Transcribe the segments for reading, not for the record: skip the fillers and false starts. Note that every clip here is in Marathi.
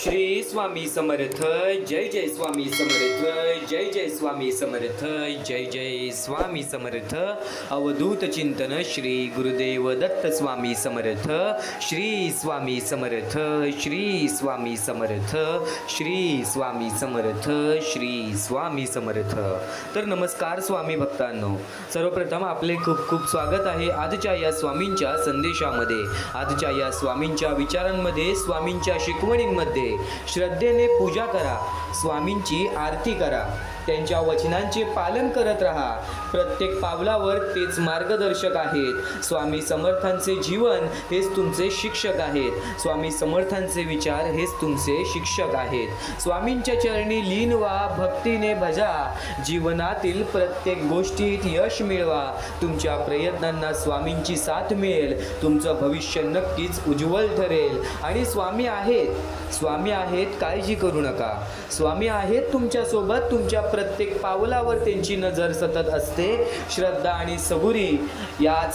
श्री स्वामी समर्थ. जय जय स्वामी समर्थ. जय जय स्वामी समर्थ. जय जय स्वामी समर्थ. अवधूत चिंतन श्री गुरुदेव दत्त स्वामी समर्थ. श्री स्वामी समर्थ. श्री स्वामी समर्थ. श्री स्वामी समर्थ. श्री स्वामी समर्थ. तर नमस्कार स्वामी भक्तांनो, सर्वप्रथम आपले खूप खूप स्वागत आहे आजच्या या स्वामींच्या संदेशामध्ये, आजच्या या स्वामींच्या विचारांमध्ये, स्वामींच्या शिकवणींमध्ये. श्रद्धेने पूजा करा, स्वामींची आरती करा, त्यांच्या वचनांचे पालन करत राहा. प्रत्येक पावलावर तेच मार्गदर्शक आहेत. स्वामी समर्थांचे जीवन हेच तुमचे शिक्षक आहेत. स्वामी समर्थांचे विचार हेच तुमचे शिक्षक आहेत. स्वामींच्या चरणी लीन व्हा, भक्तीने भजा, जीवनातील प्रत्येक गोष्टीत यश मिळवा. तुमच्या प्रयत्नांना स्वामींची साथ मिळेल. तुमचं भविष्य नक्कीच उज्ज्वल ठरेल. आणि स्वामी आहेत, काळजी करू नका. स्वामी आहेत तुमच्या सोबत. तुमच्या प्रत्येक पावलावर त्यांची नजर सतत असते. श्रद्धा आणि सबुरी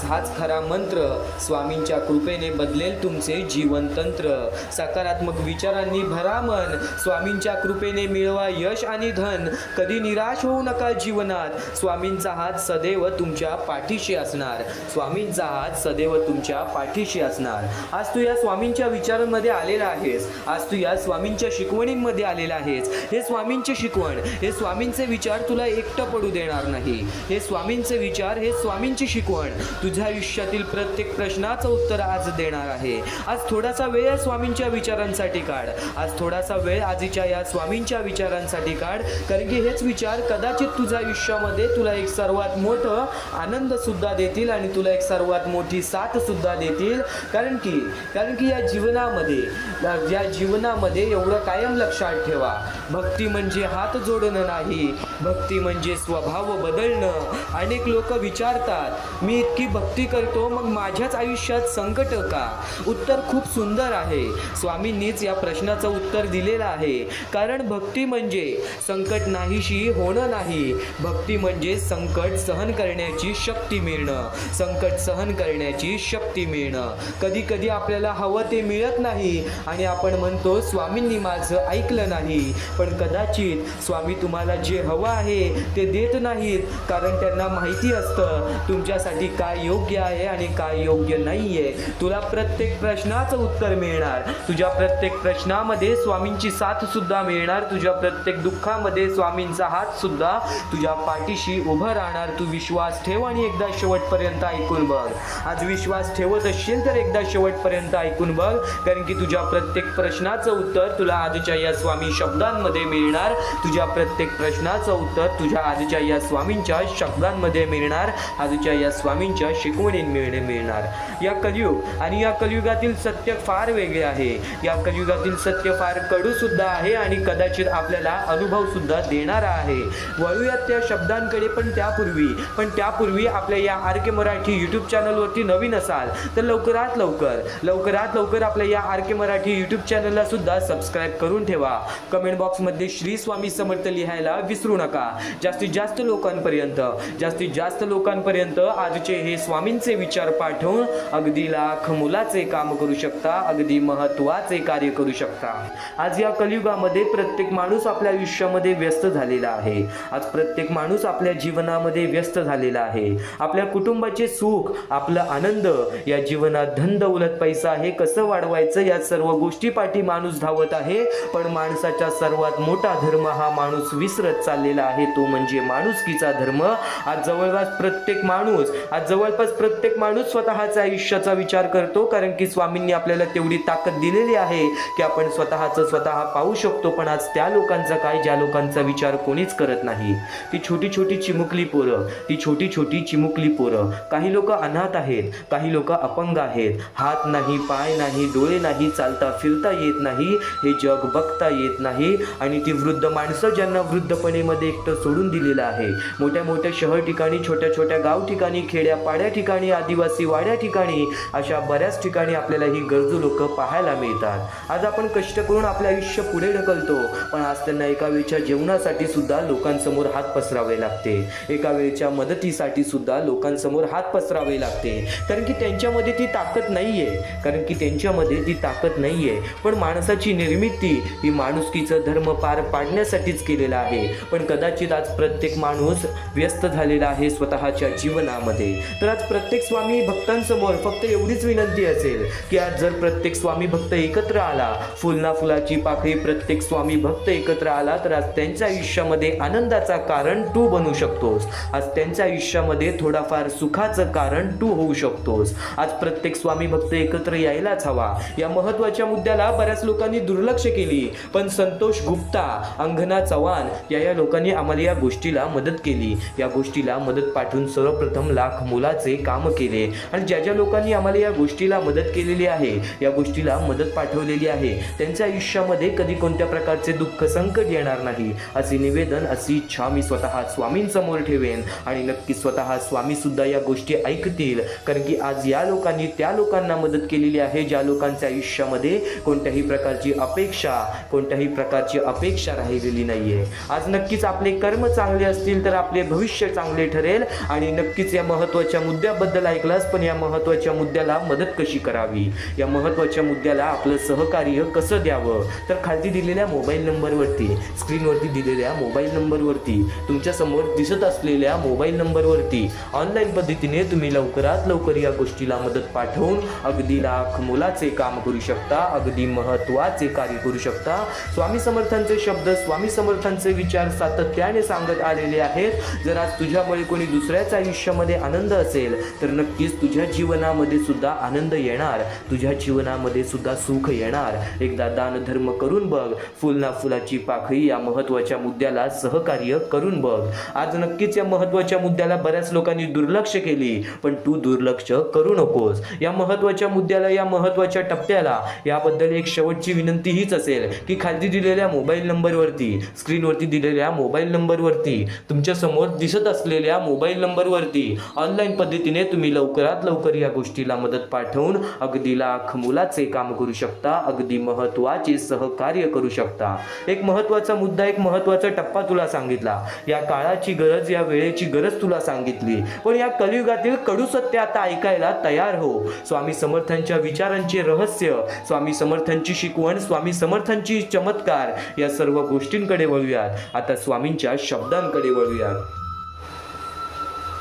हाच खरा मंत्र स्वामींच्या कृपेने बदलेल तुमचे जीवन तंत्र. सकारात्मक विचारांनी भरा मन, स्वामींच्या कृपेने मिळवा यश आणि धन. कधी निराश होऊ नका जीवनात, स्वामींचा हात सदैव तुमच्या पाठीशी असणार. स्वामींचा हात सदैव तुमच्या पाठीशी असणार. आज तू या स्वामींच्या विचारांमध्ये आलेला आहेस. आज तू या स्वामींच्या शिकवणींमध्ये आलेला आहेस. हे स्वामींचे शिकवण, हे स्वामींचे विचार तुला एकटं पडू देणार नाही. हे स्वामींचे विचार, हे स्वामींची शिकवण तुझ्या आयुष्यातील प्रत्येक प्रश्नाचं उत्तर आज देणार आहे. आज थोडासा वेळ स्वामींच्या विचारांसाठी काढ. आज थोडासा वेळ आजच्या या स्वामींच्या विचारांसाठी काढ. कारण की हेच विचार कदाचित तुझ्या आयुष्यामध्ये तुला एक सर्वात मोठं आनंद सुद्धा देतील आणि तुला एक सर्वात मोठी साथ सुद्धा देतील. कारण की या जीवनामध्ये एवढं कायम लक्षात ठेवा, भक्ती म्हणजे हात जोडणं नाही, भक्ती म्हणजे स्वभाव बदलणं. अनेक लोक विचारतात, मी इतकी भक्ती करतो मग माझ्याच आयुष्यात संकट का? उत्तर खूप सुंदर आहे. स्वामींनीच या प्रश्नाचं उत्तर दिलेलं आहे. कारण भक्ती म्हणजे संकट नाहीशी होणं नाही. भक्ती म्हणजे संकट सहन करण्याची शक्ती मिळणं. संकट सहन करण्याची शक्ती मिळणं. कधी कधी आपल्याला हवं ते मिळत नाही आणि आपण म्हणतो स्वामींनी माझं ऐकलं नाही. पण कदाचित स्वामी तुम्हाला जे हवं आहे ते देत नाहीत. कारण त्यांना माहिती असतं तुमच्यासाठी काय योग्य आहे आणि काय योग्य नाही आहे. तुला प्रत्येक प्रश्नाचं उत्तर मिळणार. तुझ्या प्रत्येक प्रश्नामध्ये स्वामींची साथ सुद्धा मिळणार. तुझ्या प्रत्येक दुःखामध्ये स्वामींचा हात सुद्धा तुझ्या पाठीशी उभं राहणार. तू विश्वास ठेव आणि एकदा शेवटपर्यंत ऐकून बघ. आज विश्वास ठेवत असशील तर एकदा शेवटपर्यंत ऐकून बघ. कारण की तुझ्या प्रत्येक प्रश्नाचं उत्तर तुला आजच्या या स्वामी शब्दांमध्ये मिळणार. तुझ्या प्रत्येक प्रश्नाचं उत्तर तुझ्या आजच्या या स्वामींच्या शब्दांमध्ये मिळणार. आजच्या या स्वामींच्या शिकवणींमध्ये मिळणार. या कलियुग आणि या कलियुगातील सत्य फार वेगळे आहे. या कलियुगातील सत्य फार कडू सुद्धा आहे आणि कदाचित आपल्याला अनुभव सुद्धा देणारा आहे. वळूयात त्या शब्दांकडे. पण त्यापूर्वी आपल्या या आर के मराठी यूट्यूब चॅनलवरती नवीन असाल तर लवकरात लवकर आपल्या या आर के मराठी यूट्यूब चॅनलला सुद्धा सबस्क्राईब करून ठेवा. कमेंट बॉक्समध्ये श्री स्वामी समर्थ लिहायला विसरू नका. जास्तीत जास्त लोकांपर्यंत आजचे हे स्वामींचे विचार पाठवून अगदी लाख मुलाचे काम करू शकता. अगदी महत्त्वाचे कार्य करू शकता. आज या कलियुगामध्ये प्रत्येक माणूस आपल्या आयुष्यामध्ये व्यस्त झालेला आहे. आज प्रत्येक माणूस आपल्या जीवनामध्ये व्यस्त झालेला आहे. आपल्या कुटुंबाचे सुख, आपला आनंद, या जीवनात धन दौलत पैसा हे कसं वाढवायचं या सर्व गोष्टीपाठी माणूस धावत आहे. पण माणसाचा सर्वात मोठा धर्म हा माणूस विसरत चाललेला आहे. तो म्हणजे माणुसकीचा धर्म. आज जवळपास प्रत्येक माणूस स्वतःच्या आयुष्याचा विचार करतो. कारण की स्वामींनी आपल्याला तेवढी ताकद दिलेली आहे की आपण स्वतः पाहू शकतो. पण आज त्या लोकांचा काय, ज्या लोकांचा विचार कोणीच करत नाही. ती छोटी छोटी चिमुकली पोरं. काही लोक अनाथ आहेत, काही लोक अपंग आहेत. हात नाही, पाय नाही, डोळे नाही, चालता फिरता येत नाही, हे जग बघता येत नाही. आणि ती वृद्ध माणसं ज्यांना वृद्धपणी कल्पनेमध्ये एकटं सोडून दिलेलं आहे. मोठ्या मोठ्या शहर ठिकाणी, छोट्या छोट्या गाव ठिकाणी, खेड्या पाड्या ठिकाणी, आदिवासी वाड्या ठिकाणी, अशा बऱ्याच ठिकाणी आपल्याला ही गरजू लोक पाहायला मिळतात. आज आपण कष्ट करून आपलं आयुष्य पुढे ढकलतो, पण आज त्यांना एका वेळच्या जेवणासाठी सुद्धा लोकांसमोर हात पसरावे लागते. एका वेळच्या मदतीसाठी सुद्धा लोकांसमोर हात पसरावे लागते, कारण की त्यांच्यामध्ये ती ताकद नाहीये. पण माणसाची निर्मिती ही माणुसकीचं धर्म पार पाडण्यासाठीच केलेला आहे. पण कदाचित आज प्रत्येक माणूस व्यस्त झालेला आहे स्वतःच्या जीवनामध्ये. तर आज प्रत्येक स्वामी भक्तांसमोर फक्त एवढीच विनंती असेल की आज जर प्रत्येक स्वामी भक्त एकत्र आला, फुलना फुलाची पाकळी प्रत्येक स्वामी भक्त एकत्र आला, तर आज त्यांच्या आयुष्यामध्ये आनंदाचा कारण तू बनू शकतोस. आज त्यांच्या आयुष्यामध्ये थोडाफार सुखाचं कारण तू होऊ शकतोस. आज प्रत्येक स्वामी भक्त एकत्र यायलाच हवा. या महत्त्वाच्या मुद्द्याला बऱ्याच लोकांनी दुर्लक्ष केली, पण संतोष गुप्ता, अंगना चव्हाण या लोकांनी आम्हाला या गोष्टीला मदत केली. या गोष्टीला मदत पाठवून सर्वप्रथम लाख मोलाचे काम केले. आणि ज्या लोकांनी आम्हाला या गोष्टीला मदत केलेली आहे, या गोष्टीला मदत पाठवलेली आहे, त्यांच्या आयुष्यामध्ये कधी कोणत्या प्रकारचे दुःख संकट येणार नाही, असे निवेदन, अशी इच्छा मी स्वतः स्वामींसमोर ठेवेन. आणि नक्की स्वतः स्वामी सुद्धा या गोष्टी ऐकतील, कारण की आज या लोकांनी त्या लोकांना मदत केलेली आहे ज्या लोकांच्या आयुष्यामध्ये कोणत्याही प्रकारची अपेक्षा राहिलेली नाहीये. आज नक्कीच आपले कर्म चांगले असतील तर आपले भविष्य चांगले ठरेल. आणि नक्कीच या महत्त्वाच्या मुद्द्याबद्दल ऐकलास, पण या महत्त्वाच्या मुद्द्याला मदत कशी करावी, या महत्त्वाच्या मुद्द्याला आपलं सहकार्य कसं द्यावं, तर खाली दिलेल्या मोबाईल नंबरवरती, स्क्रीनवरती दिलेल्या मोबाईल नंबरवरती, तुमच्या समोर दिसत असलेल्या मोबाईल नंबरवरती ऑनलाईन पद्धतीने तुम्ही लवकरात लवकर या गोष्टीला मदत पाठवून अगदी लाख मोलाचे काम करू शकता, अगदी महत्त्वाचे कार्य करू शकता. स्वामी समर्थांचे शब्द, स्वामी समर्थांचे विचार सातत्याने सांगत आलेले आहेत. जर आज तुझ्यामुळे कोणी दुसऱ्याच्या आयुष्यामध्ये आनंद असेल, तर नक्कीच तुझ्या जीवनामध्ये सुद्धा आनंद येणार, तुझ्या जीवनामध्ये सुद्धा सुख येणार. एकदा दान धर्म करून बघ, फुलना फुलाची पाकळी या महत्त्वाच्या मुद्द्याला सहकार्य करून बघ. आज नक्कीच या महत्त्वाच्या मुद्द्याला बऱ्याच लोकांनी दुर्लक्ष केली, पण तू दुर्लक्ष करू नकोस. या महत्त्वाच्या मुद्द्याला, या महत्त्वाच्या टप्प्याला, याबद्दल एक शेवटची विनंती हीच असेल की खाली दिलेल्या मोबाईल नंबरवरती, स्क्रीनवरती दिलेल्या मोबाईल नंबरवरती, तुमच्या समोर दिसत असलेल्या मोबाईल नंबरवरती ऑनलाईन पद्धतीने तुम्ही लवकरात लवकर या गोष्टीला मदत पाठवून अगदी लाख मोलाचे काम करू शकता, अगदी महत्त्वाचे सहकार्य करू शकता. एक महत्त्वाचा मुद्दा, एक महत्त्वाचा टप्पा तुला सांगितला. या काळाची गरज, या वेळेची गरज तुला सांगितली. पण या कलियुगातील कडू सत्य आता ऐकायला तयार हो. स्वामी समर्थांच्या विचारांचे रहस्य, स्वामी समर्थांची शिकवण, स्वामी समर्थांची चमत्कार, या सर्व गोष्टींकडे वळूयात. आता स्वामींच्या शब्दांकडे वळूयात.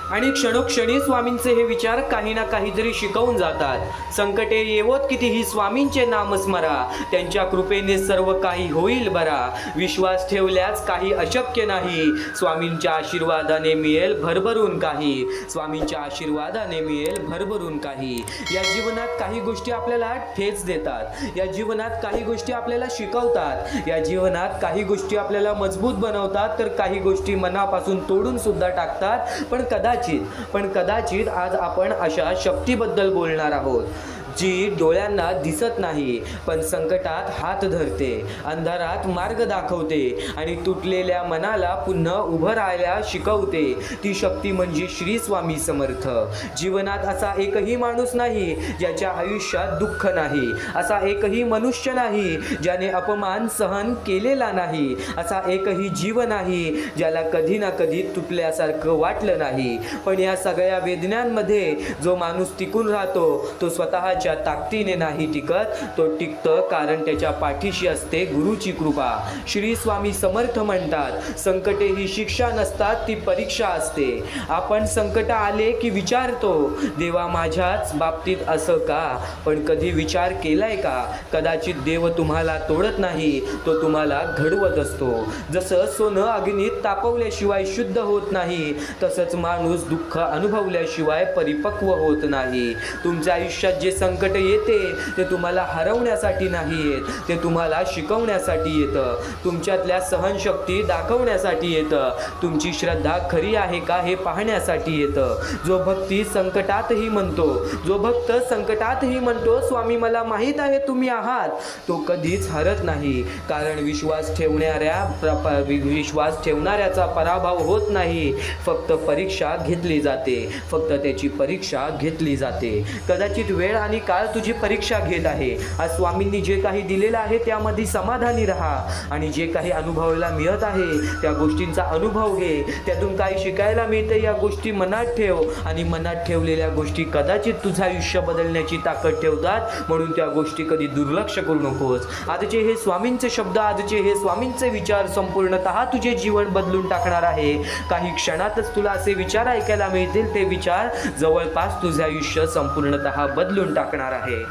आणि क्षणोक्षणी स्वामींचे हे विचार काही ना काहीतरी शिकवून जातात. संकटे येवोत कितीही स्वामींचे नाम स्मरा, त्यांच्या कृपेने सर्व काही होईल बरा. विश्वास ठेवल्यास काही अशक्य नाही, स्वामींच्या आशीर्वादाने मिळेल भरभरून काही, स्वामींच्या आशीर्वादाने मिळेल भरभरून काही. या जीवनात काही गोष्टी आपल्याला ठेच देतात, या जीवनात काही गोष्टी आपल्याला शिकवतात, या जीवनात काही गोष्टी आपल्याला मजबूत बनवतात, तर काही गोष्टी मनापासून तोडून सुद्धा टाकतात. पण कदाचित आज आपण अशा शक्तीबद्दल बोलणार आहोत जी डोळ्यांना दिसत नाही, पण संकटात हात धरते, अंधारात मार्ग दाखवते आणि तुटलेल्या मनाला पुन्हा उभं राहायला शिकवते. ती शक्ती म्हणजे श्री स्वामी समर्थ. जीवनात असा एकही माणूस नाही ज्याच्या आयुष्यात दुःख नाही, असा एकही मनुष्य नाही ज्याने अपमान सहन केलेला नाही, असा एकही जीव नाही ज्याला कधी ना कधी तुटल्यासारखं वाटलं नाही. पण या सगळ्या वेदनांमध्ये जो माणूस टिकून राहतो तो स्वतःच्या ताकदीने नाही टिकत, तो टिकतो कारण त्याच्या पाठीशी असते गुरुची कृपा. श्री स्वामी समर्थ म्हणतात, संकटे ही शिक्षा नसतात, ती परीक्षा असते. आपण संकट आले की विचारतो, देवा माझ्याच बाबतीत असं का? पण कधी विचार केलाय का, कदाचित देव तुम्हाला तोडत नाही, तो तुम्हाला घडवत असतो. जसं सोनं अग्नीत तापवल्याशिवाय शुद्ध होत नाही, तसंच माणूस दुःख अनुभवल्याशिवाय परिपक्व होत नाही. तुमच्या आयुष्यात जे संकट येते ते तुम्हाला हरवण्यासाठी नाही येत, ते तुम्हाला शिकवण्यासाठी येतं, तुमच्यातल्या सहनशक्ती दाखवण्यासाठी येतं, तुमची श्रद्धा खरी आहे का हे पाहण्यासाठी येतं. जो भक्ती संकटातही म्हणतो, जो भक्त संकटातही म्हणतो स्वामी मला माहीत आहे तुम्ही आहात, तो कधीच हरत नाही. कारण विश्वास ठेवणाऱ्याचा पराभव होत नाही. फक्त परीक्षा घेतली जाते, फक्त त्याची परीक्षा घेतली जाते. कदाचित वेळ आणि काळ तुझी परीक्षा घेत आहे. आज स्वामींनी जे काही दिलेलं आहे त्यामध्ये समाधानी राहा आणि जे काही अनुभवायला मिळत आहे त्या गोष्टींचा अनुभव घे. त्यातून काही शिकायला मिळते या गोष्टी मनात ठेव आणि मनात ठेवलेल्या गोष्टी कदाचित तुझं आयुष्य बदलण्याची ताकद ठेवतात. म्हणून त्या गोष्टी कधी दुर्लक्ष करू नकोस. आजचे हे स्वामींचे शब्द, आजचे हे स्वामींचे विचार संपूर्णतः तुझे जीवन बदलून टाकणार आहे. काही क्षणातच तुला असे विचार ऐकायला मिळतील, ते विचार जवळपास तुझे आयुष्य संपूर्णतः बदलून टाकणार आहे.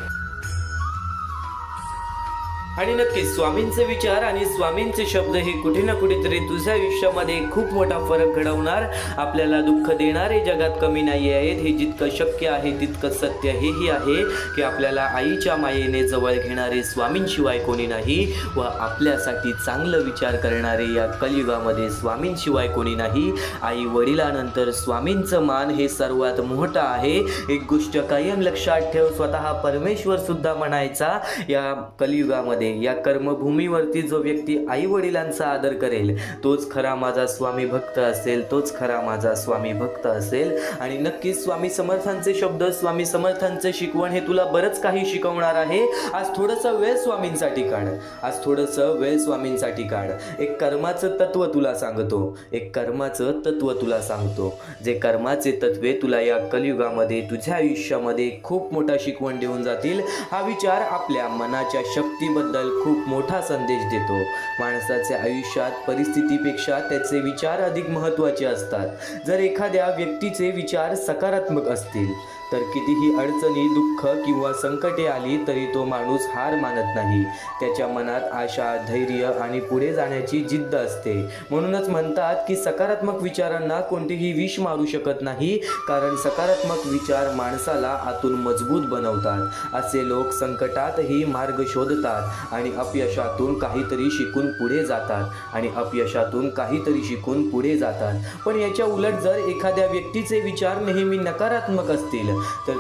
आणि नक्कीच स्वामींचे विचार आणि स्वामींचे शब्द हे कुठे ना कुठेतरी तुझ्या आयुष्यामध्ये खूप मोठा फरक घडवणार. आपल्याला दुःख देणारे जगात कमी नाही आहेत. हे जितकं शक्य आहे तितकं सत्य हेही आहे की आपल्याला आईच्या मायेने जवळ घेणारे स्वामींशिवाय कोणी नाही व आपल्यासाठी चांगलं विचार करणारे या कलियुगामध्ये स्वामींशिवाय कोणी नाही. आई वडिलांनंतर स्वामींचं मान हे सर्वात मोठं आहे. एक गोष्ट कायम लक्षात ठेव, स्वतः परमेश्वर सुद्धा म्हणायचा या कलियुगामध्ये, या कर्मभूमीवरती जो व्यक्ती आई वडिलांचा आदर करेल तोच खरा माझा स्वामी भक्त असेल, तोच खरा माझा स्वामी भक्त असेल. आणि नक्कीच स्वामी समर्थांचे शब्द, स्वामी समर्थांचे शिकवण हे तुला बरंच काही शिकवणार आहे. आज थोडंसं वेळ स्वामींसाठी काढ, आज थोडंसं वेळ स्वामींसाठी काढ. एक कर्माचं तत्व तुला सांगतो, एक कर्माचं तत्व तुला सांगतो. जे कर्माचे तत्वे तुला या कलियुगामध्ये तुझ्या आयुष्यामध्ये खूप मोठा शिकवण देऊन जातील. हा विचार आपल्या मनाच्या शक्तीबद्दल खूप मोठा संदेश देतो. माणसाच्या आयुष्यात परिस्थितीपेक्षा त्याचे विचार अधिक महत्त्वाचे असतात. जर एखाद्या व्यक्तीचे विचार सकारात्मक असतील तर कितीही अडचणी, दुःख किंवा संकटे आली तरी तो माणूस हार मानत नाही. त्याच्या मनात आशा, धैर्य आणि पुढे जाण्याची जिद्द असते. म्हणूनच म्हणतात की सकारात्मक विचारांना कोणतीही विष मारू शकत नाही, कारण सकारात्मक विचार माणसाला आतून मजबूत बनवतात. असे लोक संकटातही मार्ग शोधतात आणि अपयशातून काहीतरी शिकून पुढे जातात आणि अपयशातून काहीतरी शिकून पुढे जातात. पण याच्या उलट जर एखाद्या व्यक्तीचे विचार नेहमी नकारात्मक असतील तर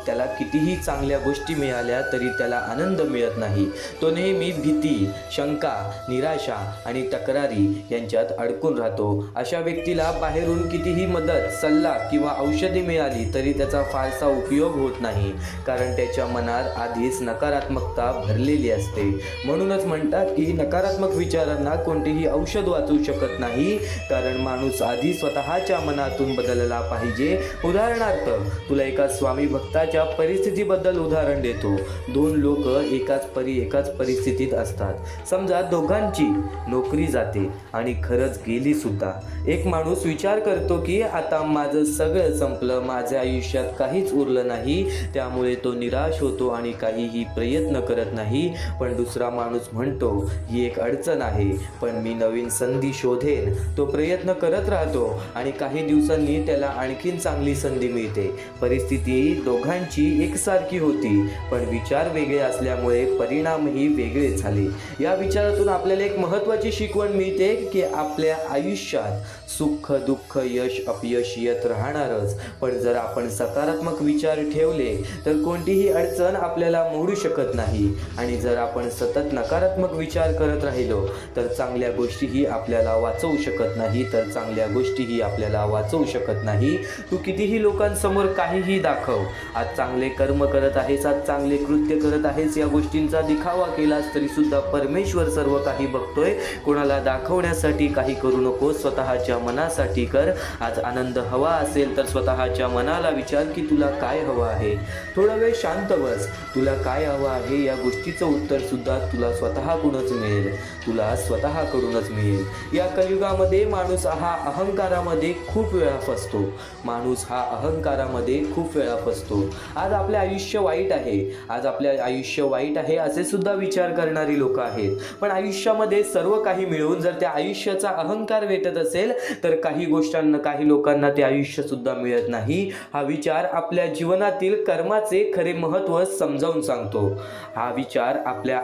त्याला कितीही चांगल्या गोष्टी मिळाल्या तरी त्याला आनंद मिळत नाही. तो नेहमी भीती, शंका, निराशा आणि तक्रारी यांच्यात अडकून राहतो. अशा व्यक्तीला बाहेरून कितीही मदत, सल्ला किंवा औषधे मिळाली तरी त्याचा फारसा उपयोग होत नाही, कारण त्याच्या मनात आधीच नकारात्मकता भरलेली असते. म्हणूनच म्हणतात की नकारात्मक विचारांना कोणतेही औषध वाचू शकत नाही, कारण माणूस आधी स्वतःच्या मनातून बदलला पाहिजे. उदाहरणार्थ तुला एका स्वामी भक्ताच्या परिस्थितीबद्दल उदाहरण देतो. दोन लोक एकाच परिस्थितीत असतात. समजा दोघांची नोकरी जाते आणि खरंच गेली सुद्धा. एक माणूस विचार करतो की आता माझं सगळं संपलं, माझ्या आयुष्यात काहीच उरलं नाही, त्यामुळे तो निराश होतो आणि काहीही प्रयत्न करत नाही. पण दुसरा माणूस म्हणतो ही एक अडचण आहे पण मी नवीन संधी शोधेन. तो प्रयत्न करत राहतो आणि काही दिवसांनी त्याला आणखीन चांगली संधी मिळते. परिस्थिती दोघांची एकसारखी होती पण विचार वेगळे असल्यामुळे परिणामही वेगळे झाले. या विचारातून आपल्याला एक महत्त्वाची शिकवण मिळते की आपल्या आयुष्यात सुख, दुःख, यश, अपयश येत राहणारच, पण जर आपण सकारात्मक विचार ठेवले तर कोणतीही अडचण आपल्याला मोडू शकत नाही. आणि जर आपण सतत नकारात्मक विचार करत राहिलो तर चांगल्या गोष्टीही आपल्याला वाचवू शकत नाही, तर चांगल्या गोष्टीही आपल्याला वाचवू शकत नाही. तू कितीही लोकांसमोर काहीही दाखव, आज चांगले कर्म करत आहेस, आज चांगले कृत्य करत आहेस, या गोष्टींचा दिखावा केलास तरी सुद्धा परमेश्वर सर्व काही बघतोय. कोणाला दाखवण्यासाठी काही करू नको, स्वतःच्या मनासाठी कर. आज आनंद हवा असेल तर स्वतःच्या मनाला विचार की तुला काय हवं आहे. थोडा वेळ शांत बस. तुला काय हवं आहे या गोष्टीचं उत्तर सुद्धा तुला स्वतःकडूनच मिळेल, तुला स्वतःकडूनच मिळेल. या कलियुगामध्ये माणूस हा अहंकारामध्ये खूप वेळा फसतो. माणूस हा अहंकारामध्ये खूप खूप वेळा फसतो. आज आपले आयुष्य वाईट आहे, आज आपले आयुष्य वाईट आहे असे सुद्धा विचार करणारी लोक आहेत. पण आयुष्यामध्ये सर्व काही मिळून जर त्या आयुष्याचा अहंकार भेटत असेल तर काही लोकांना ते आयुष्य सुद्धा मिळत नाही. हा विचार आपल्या जीवनातील कर्माचे खरे महत्त्व समजावून सांगतो. हा विचार आपल्या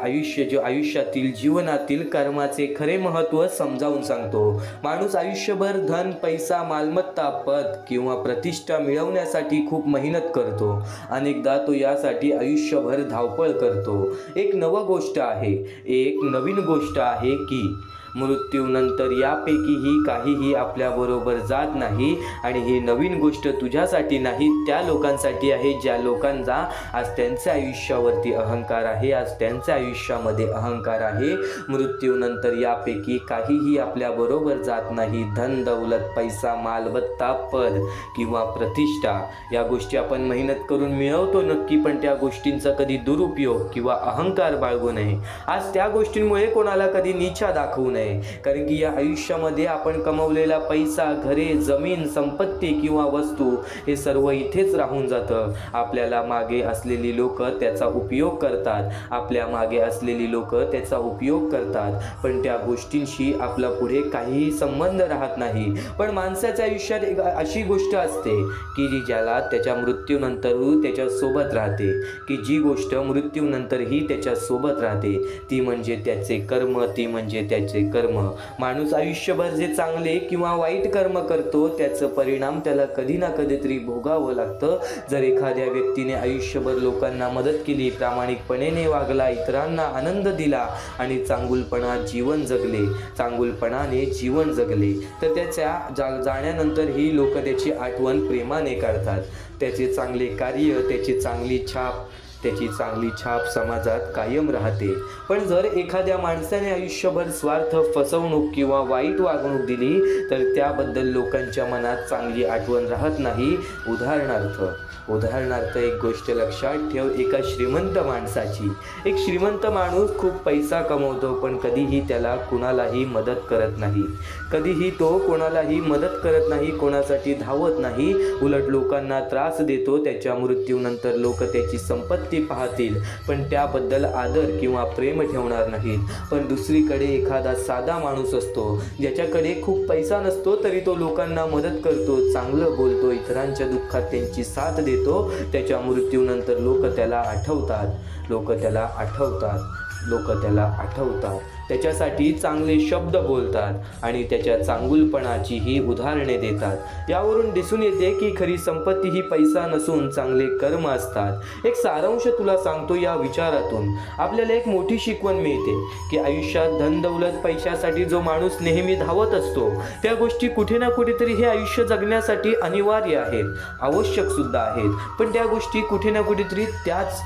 आयुष्यातील जीवनातील कर्माचे खरे महत्त्व समजावून सांगतो. माणूस आयुष्यभर धन, पैसा, मालमत्ता, पद किंवा प्रतिष्ठा मिळवण्यासाठी खूप मेहनत करतो. अनेकदा तो यासाठी आयुष्यभर धावपळ करतो. एक नवीन गोष्ट आहे की मृत्यूनंतर यापैकीही काहीही आपल्याबरोबर जात नाही. आणि ही नवीन गोष्ट तुझ्यासाठी नाही, त्या लोकांसाठी आहे ज्या लोकांचा आज त्यांच्या आयुष्यावरती अहंकार आहे, आज त्यांच्या आयुष्यामध्ये अहंकार आहे. मृत्यूनंतर यापैकी काहीही आपल्याबरोबर जात नाही. धन, दौलत, पैसा, मालमत्ता, पद किंवा प्रतिष्ठा या गोष्टी आपण मेहनत करून मिळवतो नक्की, पण त्या गोष्टींचा कधी दुरुपयोग किंवा अहंकार बाळगू नये. आज त्या गोष्टींमुळे कोणाला कधी नीचा दाखवू नये. कारण की या आयुष्यामध्ये आपण कमवलेला पैसा, घरे, जमीन, संपत्ती किंवा वस्तू हे सर्व इथेच राहून जातं. आपल्याला मागे असलेली लोक त्याचा उपयोग करतात, पण त्या गोष्टींशी आपला पुढे काहीही संबंध राहत नाही. पण माणसाच्या आयुष्यात एक अशी गोष्ट असते की ज्याला त्याच्या मृत्यूनंतर त्याच्या सोबत राहते, की जी गोष्ट मृत्यूनंतरही त्याच्या सोबत राहते, ती म्हणजे त्याचे कर्म. माणूस आयुष्यभर जे चांगले किंवा वाईट कर्म करतो त्याचं परिणाम त्याला कधी ना कधीतरी भोगावं लागतं. जर एखाद्या व्यक्तीने आयुष्यभर लोकांना मदत केली, प्रामाणिकपणे वागला, इतरांना आनंद दिला आणि चांगुलपणाने जीवन जगले तर त्याच्या जाण्यानंतर ही लोक त्याची आठवण प्रेमाने काढतात. त्याचे चांगले कार्य, त्याची चांगली छाप समाजात कायम राहते. पण जर एखाद्या माणसाने आयुष्यभर स्वार्थ, फसवणूक किंवा वाईट वागणूक दिली तर त्याबद्दल लोकांच्या मनात चांगली आठवण राहत नाही. उदाहरणार्थ एक गोष्ट लक्षात ठेव. एका श्रीमंत माणसाची. एक श्रीमंत माणूस खूप पैसा कमवतो, पण कधीही त्याला कुणालाही मदत करत नाही, कोणासाठी धावत नाही. उलट लोकांना त्रास देतो. त्याच्या मृत्यूनंतर लोक त्याची संपत्ती पाहतील, पण त्याबद्दल आदर किंवा प्रेम ठेवणार नाहीत. पण दुसरीकडे एखादा साधा माणूस असतो, ज्याच्याकडे खूप पैसा नसतो तरी तो लोकांना मदत करतो, चांगलं बोलतो, इतरांच्या दुःखात त्यांची साथ देतो. त्याच्या मृत्यूनंतर लोक त्याला आठवतात, त्याच्यासाठी चांगले शब्द बोलतात आणि त्याच्या चांगुलपणाचीही उदाहरणे देतात. यावरून दिसून येते की खरी संपत्ती ही पैसा नसून चांगले कर्म असतात. एक सारांश तुला सांगतो. या विचारातून आपल्याला एक मोठी शिकवण मिळते की आयुष्यात धन, दौलत, पैशासाठी जो माणूस नेहमी धावत असतो त्या गोष्टी कुठे ना कुठेतरी हे आयुष्य जगण्यासाठी अनिवार्य आहेत, आवश्यक सुद्धा आहेत. पण त्या गोष्टी कुठे ना कुठेतरी त्याच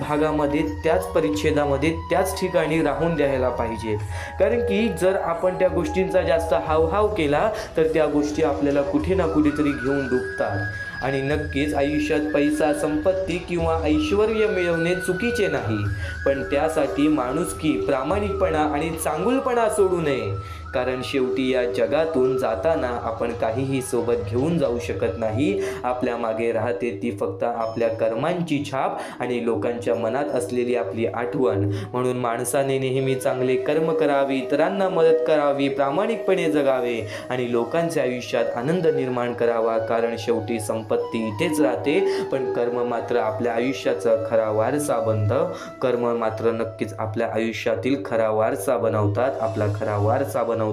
भागामध्ये, त्याच परिच्छेदामध्ये, त्याच ठिकाणी राहून द्यायला पाहिजेत. कारण की जर आपण त्या गोष्टींचा जास्त हावभाव केला तर त्या गोष्टी आपल्याला कुठे ना कुठेतरी घेऊन डुबतात. आणि नक्कीच आयुष्यात पैसा, संपत्ती किंवा ऐश्वर मिळवणे चुकीचे नाही, पण त्यासाठी माणुसकी, प्रामाणिकपणा आणि चांगुलपणा सोडू नये. कारण शेवटी या जगातून जाताना आपण काहीही सोबत घेऊन जाऊ शकत नाही. आपल्या मागे राहते ती फक्त आपल्या कर्मांची छाप आणि लोकांच्या मनात असलेली आपली आठवण. म्हणून माणसाने नेहमी चांगले कर्म करावे, इतरांना मदत करावी, प्रामाणिकपणे जगावे आणि लोकांच्या आयुष्यात आनंद निर्माण करावा. कारण शेवटी संपत्ती इथेच राहते, पण कर्म मात्र आपल्या आयुष्याचा खरा वारसा बनतं. कर्म मात्र नक्कीच आपल्या आयुष्यातील खरा वारसा बनवतात, आपला खरा वारसा बनवतात.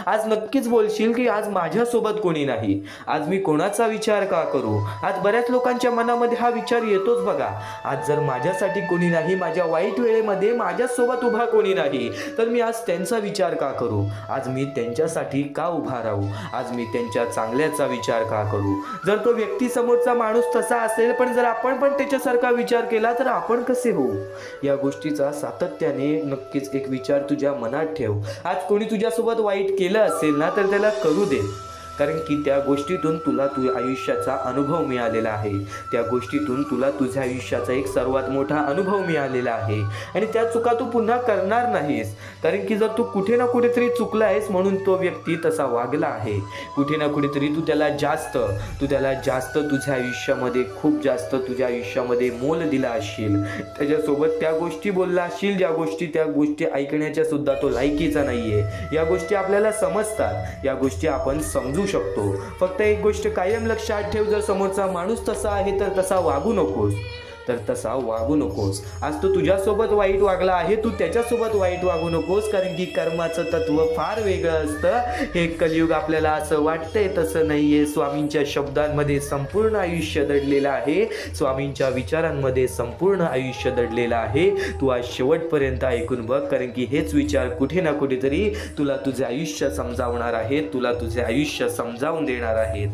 आज नक्कीच बोलशील की आज माझ्यासोबत कोणी नाही, आज मी कोणाचा विचार का करू. आज बऱ्याच लोकांच्या मनामध्ये हा विचार येतोच बघा. आज जर माझ्यासाठी कोणी नाही, माझ्या वाईट वेळेमध्ये माझ्यासोबत उभा कोणी नाही, तर मी आज त्यांचा विचार का करू. आज मी त्यांच्यासाठी का उभा राहू. आज मी त्यांच्या चांगल्याचा विचार का करू. जर तो व्यक्ती समोरचा माणूस तसा असेल, पण जर आपण पण त्याच्यासारखा विचार केला तर आपण कसे होऊ. या गोष्टीचा सातत्याने नक्कीच एक विचार तुझ्या मनात ठेव. आज कोणी तुझ्यासोबत वाईट केलं असेल ना तर त्याला करू दे. कारण की त्या गोष्टीतून तुला आयुष्याचा अनुभव मिळालेला आहे. त्या गोष्टीतून तुला तुझ्या आयुष्याचा एक सर्वात मोठा अनुभव मिळालेला आहे आणि त्या चुका तू पुन्हा करणार नाहीस. कारण की जर तू कुठे ना कुठेतरी चुकला आहेस म्हणून तो व्यक्ती तसा वागला आहे. कुठे ना कुठेतरी तू त्याला जास्त तुझ्या आयुष्यामध्ये खूप जास्त तुझ्या आयुष्यामध्ये मोल दिला असशील. त्याच्यासोबत त्या गोष्टी बोलला असशील त्या गोष्टी ऐकण्याच्या सुद्धा तो लायकीचा नाहीये. या गोष्टी आपल्याला समजतात, या गोष्टी आपण समजू शकतो. फक्त एक गोष्ट कायम लक्षात ठेव, जर समोरचा माणूस तसा आहे तर तसा वागू नकोस. आज तो तुझ्यासोबत वाईट वागला आहे, तू त्याच्यासोबत वाईट वागू नकोस. कारण की कर्माचं तत्व फार वेगळं असतं. हे कलियुग आपल्याला असं वाटतंय तसं नाहीये. स्वामींच्या शब्दांमध्ये संपूर्ण आयुष्य दडलेलं आहे, स्वामींच्या विचारांमध्ये संपूर्ण आयुष्य दडलेलं आहे. तू आज शेवटपर्यंत ऐकून बघ, कारण की हेच विचार कुठे ना कुठेतरी तुला तुझे आयुष्य समजावणार आहेत, तुला तुझे आयुष्य समजावून देणार आहेत.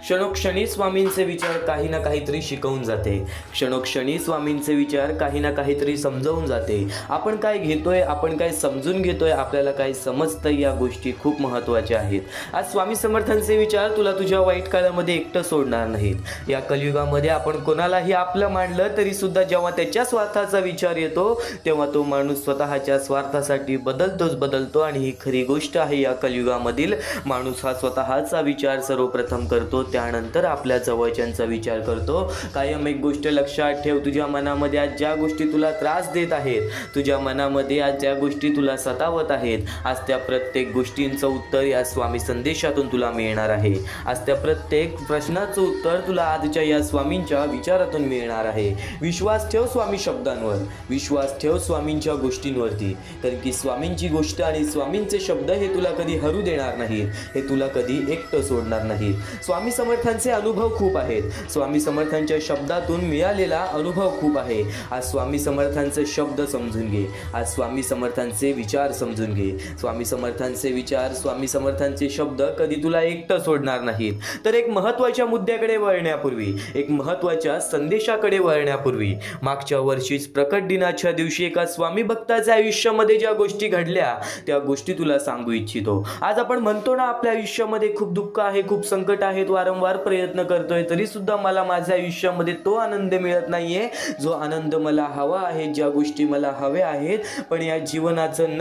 क्षणोक्षणी स्वामींचे विचार काही ना काहीतरी शिकवून जाते. क्षणोक्षणी स्वामींचे विचार काही ना काहीतरी समजावून जाते. आपण काय घेतोय, आपण काय समजून घेतोय, आपल्याला काय समजतंय, या गोष्टी खूप महत्त्वाच्या आहेत. आज स्वामी समर्थांचे विचार तुला तुझ्या वाईट काळामध्ये एकटं सोडणार नाहीत. या कलियुगामध्ये आपण कोणालाही आपलं मानलं तरी सुद्धा जेव्हा त्याच्या स्वार्थाचा विचार येतो तेव्हा तो माणूस स्वतःच्या स्वार्थासाठी बदलतो आणि ही खरी गोष्ट आहे. या कलियुगामधील माणूस हा स्वतःचा विचार सर्वप्रथम करतो, त्यानंतर आपल्या जवळच्यांचा विचार करतो. कायम एक गोष्ट लक्षात ठेव, तुझ्या मनामध्ये आज ज्या गोष्टी तुला त्रास देत आहेत, तुझ्या मनामध्ये आज ज्या गोष्टी तुला सतावत आहेत, आज त्या प्रत्येक गोष्टींचं उत्तर या स्वामी संदेशातून तुला मिळणार आहे. आज त्या प्रत्येक प्रश्नाचं उत्तर तुला आजच्या या स्वामींच्या विचारातून मिळणार आहे. विश्वास ठेव स्वामी शब्दांवर, विश्वास ठेव स्वामींच्या गोष्टींवरती. कारण की स्वामींची गोष्ट आणि स्वामींचे शब्द हे तुला कधी हरू देणार नाहीत, हे तुला कधी एकटं सोडणार नाहीत. स्वामी समर्थांचे अनुभव खूप आहेत, स्वामी समर्थांच्या शब्दातून मिळालेला अनुभव खूप आहे. आज स्वामी समर्थांचे शब्द समजून घे, आज स्वामी समर्थांचे विचार समजून घे. स्वामी समर्थांचे विचार, स्वामी समर्थांचे शब्द कधी तुला एकटं सोडणार नाहीत. तर एक महत्त्वाच्या मुद्द्याकडे वळण्यापूर्वी, एक महत्त्वाच्या संदेशाकडे वळण्यापूर्वी, मागच्या वर्षीच प्रकट दिनाच्या दिवशी एका स्वामी भक्ताच्या आयुष्यामध्ये ज्या गोष्टी घडल्या त्या गोष्टी तुला सांगू इच्छितो. आज आपण म्हणतो ना, आपल्या आयुष्यामध्ये खूप दुःख आहे, खूप संकट आहेत, वारंवार प्रयत्न करतोय तरी सुद्धा मला माझ्या आयुष्यामध्ये तो आनंद मिळत नाहीये जो आनंद मला हवा आहे, ज्या गोष्टी मला हव्या आहेत. पण या जीवनाचं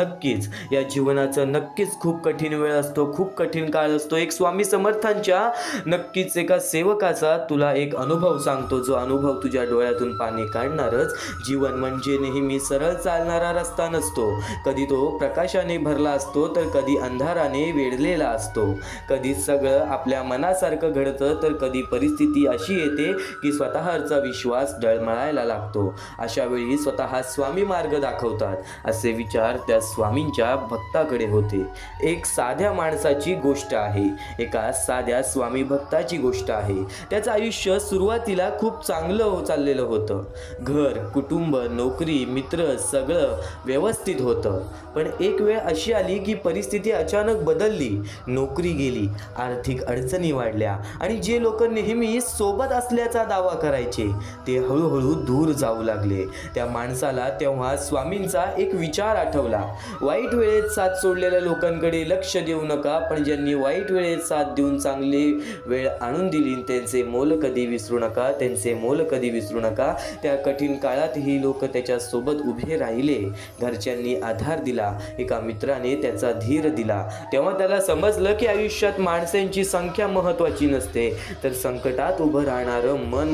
नक्कीच खूप कठीण वेळ असतो, खूप कठीण काळ असतो. एक स्वामी समर्थांच्या नक्कीच एका सेवकाचा तुला एक अनुभव सांगतो, जो अनुभव तुझ्या डोळ्यातून पाणी काढणारच. जीवन म्हणजे नेहमी सरळ चालणारा रस्ता नसतो. कधी तो प्रकाशाने भरला असतो तर कधी अंधाराने वेढलेला असतो. कधी सगळं आपल्या मनासारखं घडतं तर कधी परिस्थिती अशी येते की स्वतःचा विश्वास डळमळायला लागतो. अशा वेळी स्वतः स्वामी मार्ग दाखवतात. असे विचार त्या स्वामींच्या भक्ताकडे होते. एक साध्या माणसाची गोष्ट आहे, एका साध्या स्वामी भक्ताची गोष्ट आहे. त्याचं आयुष्य सुरुवातीला खूप चांगलं चाललेलं होतं. घर, कुटुंब, नोकरी, मित्र सगळं व्यवस्थित होतं. पण एक वेळ अशी आली की परिस्थिती अचानक बदलली. नोकरी गेली, आर्थिक अडचणी वाढल्या आणि जे लोक नेहमी सोबत असल्याचा दावा करायचे ते हळूहळू दूर जाऊ लागले. त्या माणसाला तेव्हा स्वामींचा एक विचार आठवला. वाईट वेळेत साथ सोडलेल्या लोकांकडे लक्ष देऊ नका, पण ज्यांनी वाईट वेळेत साथ देऊन चांगली वेळ आणून दिली त्यांचे मोल कधी विसरू नका. त्या कठीण काळात ही लोक त्याच्या सोबत उभे राहिले. घरच्यांनी आधार दिला, एका मित्राने त्याचा धीर दिला. तेव्हा त्याला समजलं की आयुष्यात माणसांची संख्या महत्त्वाची नसते, तर संकटात उभं राहणारं मन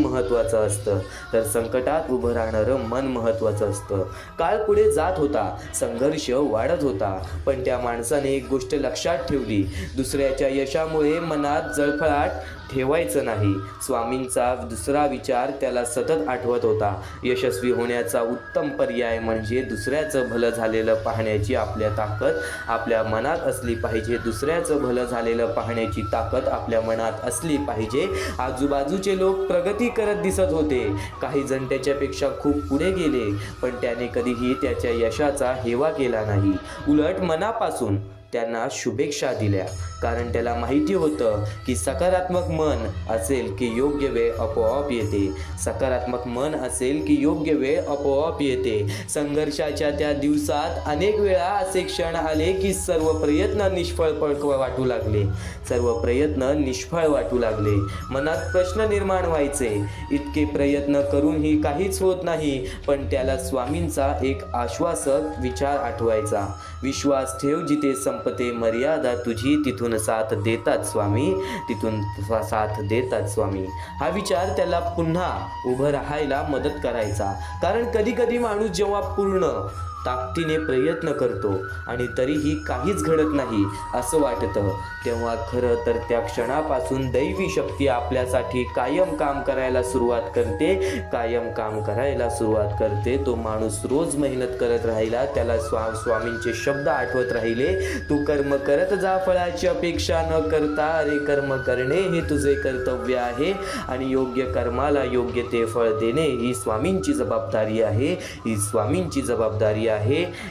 महत्त्वाचं असतं. काळ पुढे जात होता, संघर्ष वाढत होता, पण त्या माणसाने एक गोष्ट लक्षात ठेवली. दुसऱ्याच्या यशामुळे मनात जळफळाट ठेवायचं नाही. स्वामींचा दुसरा विचार त्याला सतत आठवत होता. यशस्वी होण्याचा उत्तम पर्याय म्हणजे दुसऱ्याचं भलं झालेलं पाहण्याची आपल्या ताकद आपल्या मनात असली पाहिजे. दुसऱ्याचं भलं झालेलं पाहण्याची ताकद आपल्या मनात असली पाहिजे. आजूबाजूचे लोक प्रगती करत दिसत होते. काही जण त्याच्यापेक्षा खूप पुढे गेले, पण त्याने कधीही त्याच्या यशाचा हेवा केला नाही. उलट मनापासून त्यांना शुभेच्छा दिल्या, कारण त्याला माहिती होतं की सकारात्मक मन असेल की योग्य वेळ आपोआप येते. सकारात्मक मन असेल की योग्य वेळ आपोआप येते. संघर्षाच्या त्या दिवसात अनेक वेळा असे क्षण आले की सर्व प्रयत्न निष्फळ वाटू लागले. सर्व प्रयत्न निष्फळ वाटू लागले. मनात प्रश्न निर्माण व्हायचे, इतके प्रयत्न करूनही काहीच होत नाही. पण त्याला स्वामींचा एक आश्वासक विचार आठवायचा, विश्वास ठेव जिथे संपते मर्यादा तुझी, तिथून साथ देतात स्वामी, तिथून साथ देतात स्वामी. हा विचार त्याला पुन्हा उभं राहायला मदत करायचा. कारण कधी कधी माणूस जेव्हा पूर्ण ताकदीने प्रयत्न करतो आणि तरीही काहीच घडत नाही असं वाटतं, तेव्हा खरं तर त्या क्षणापासून दैवी शक्ती आपल्यासाठी कायम काम करायला सुरुवात करते. कायम काम करायला सुरुवात करते. तो माणूस रोज मेहनत करत राहिला, त्याला स्वामींचे शब्द आठवत राहिले, तू कर्म करत जा फळाची अपेक्षा न करता, अरे कर्म करणे हे तुझे कर्तव्य आहे आणि योग्य कर्माला योग्य ते फळ देणे ही स्वामींची जबाबदारी आहे. ही स्वामींची जबाबदारी आहे.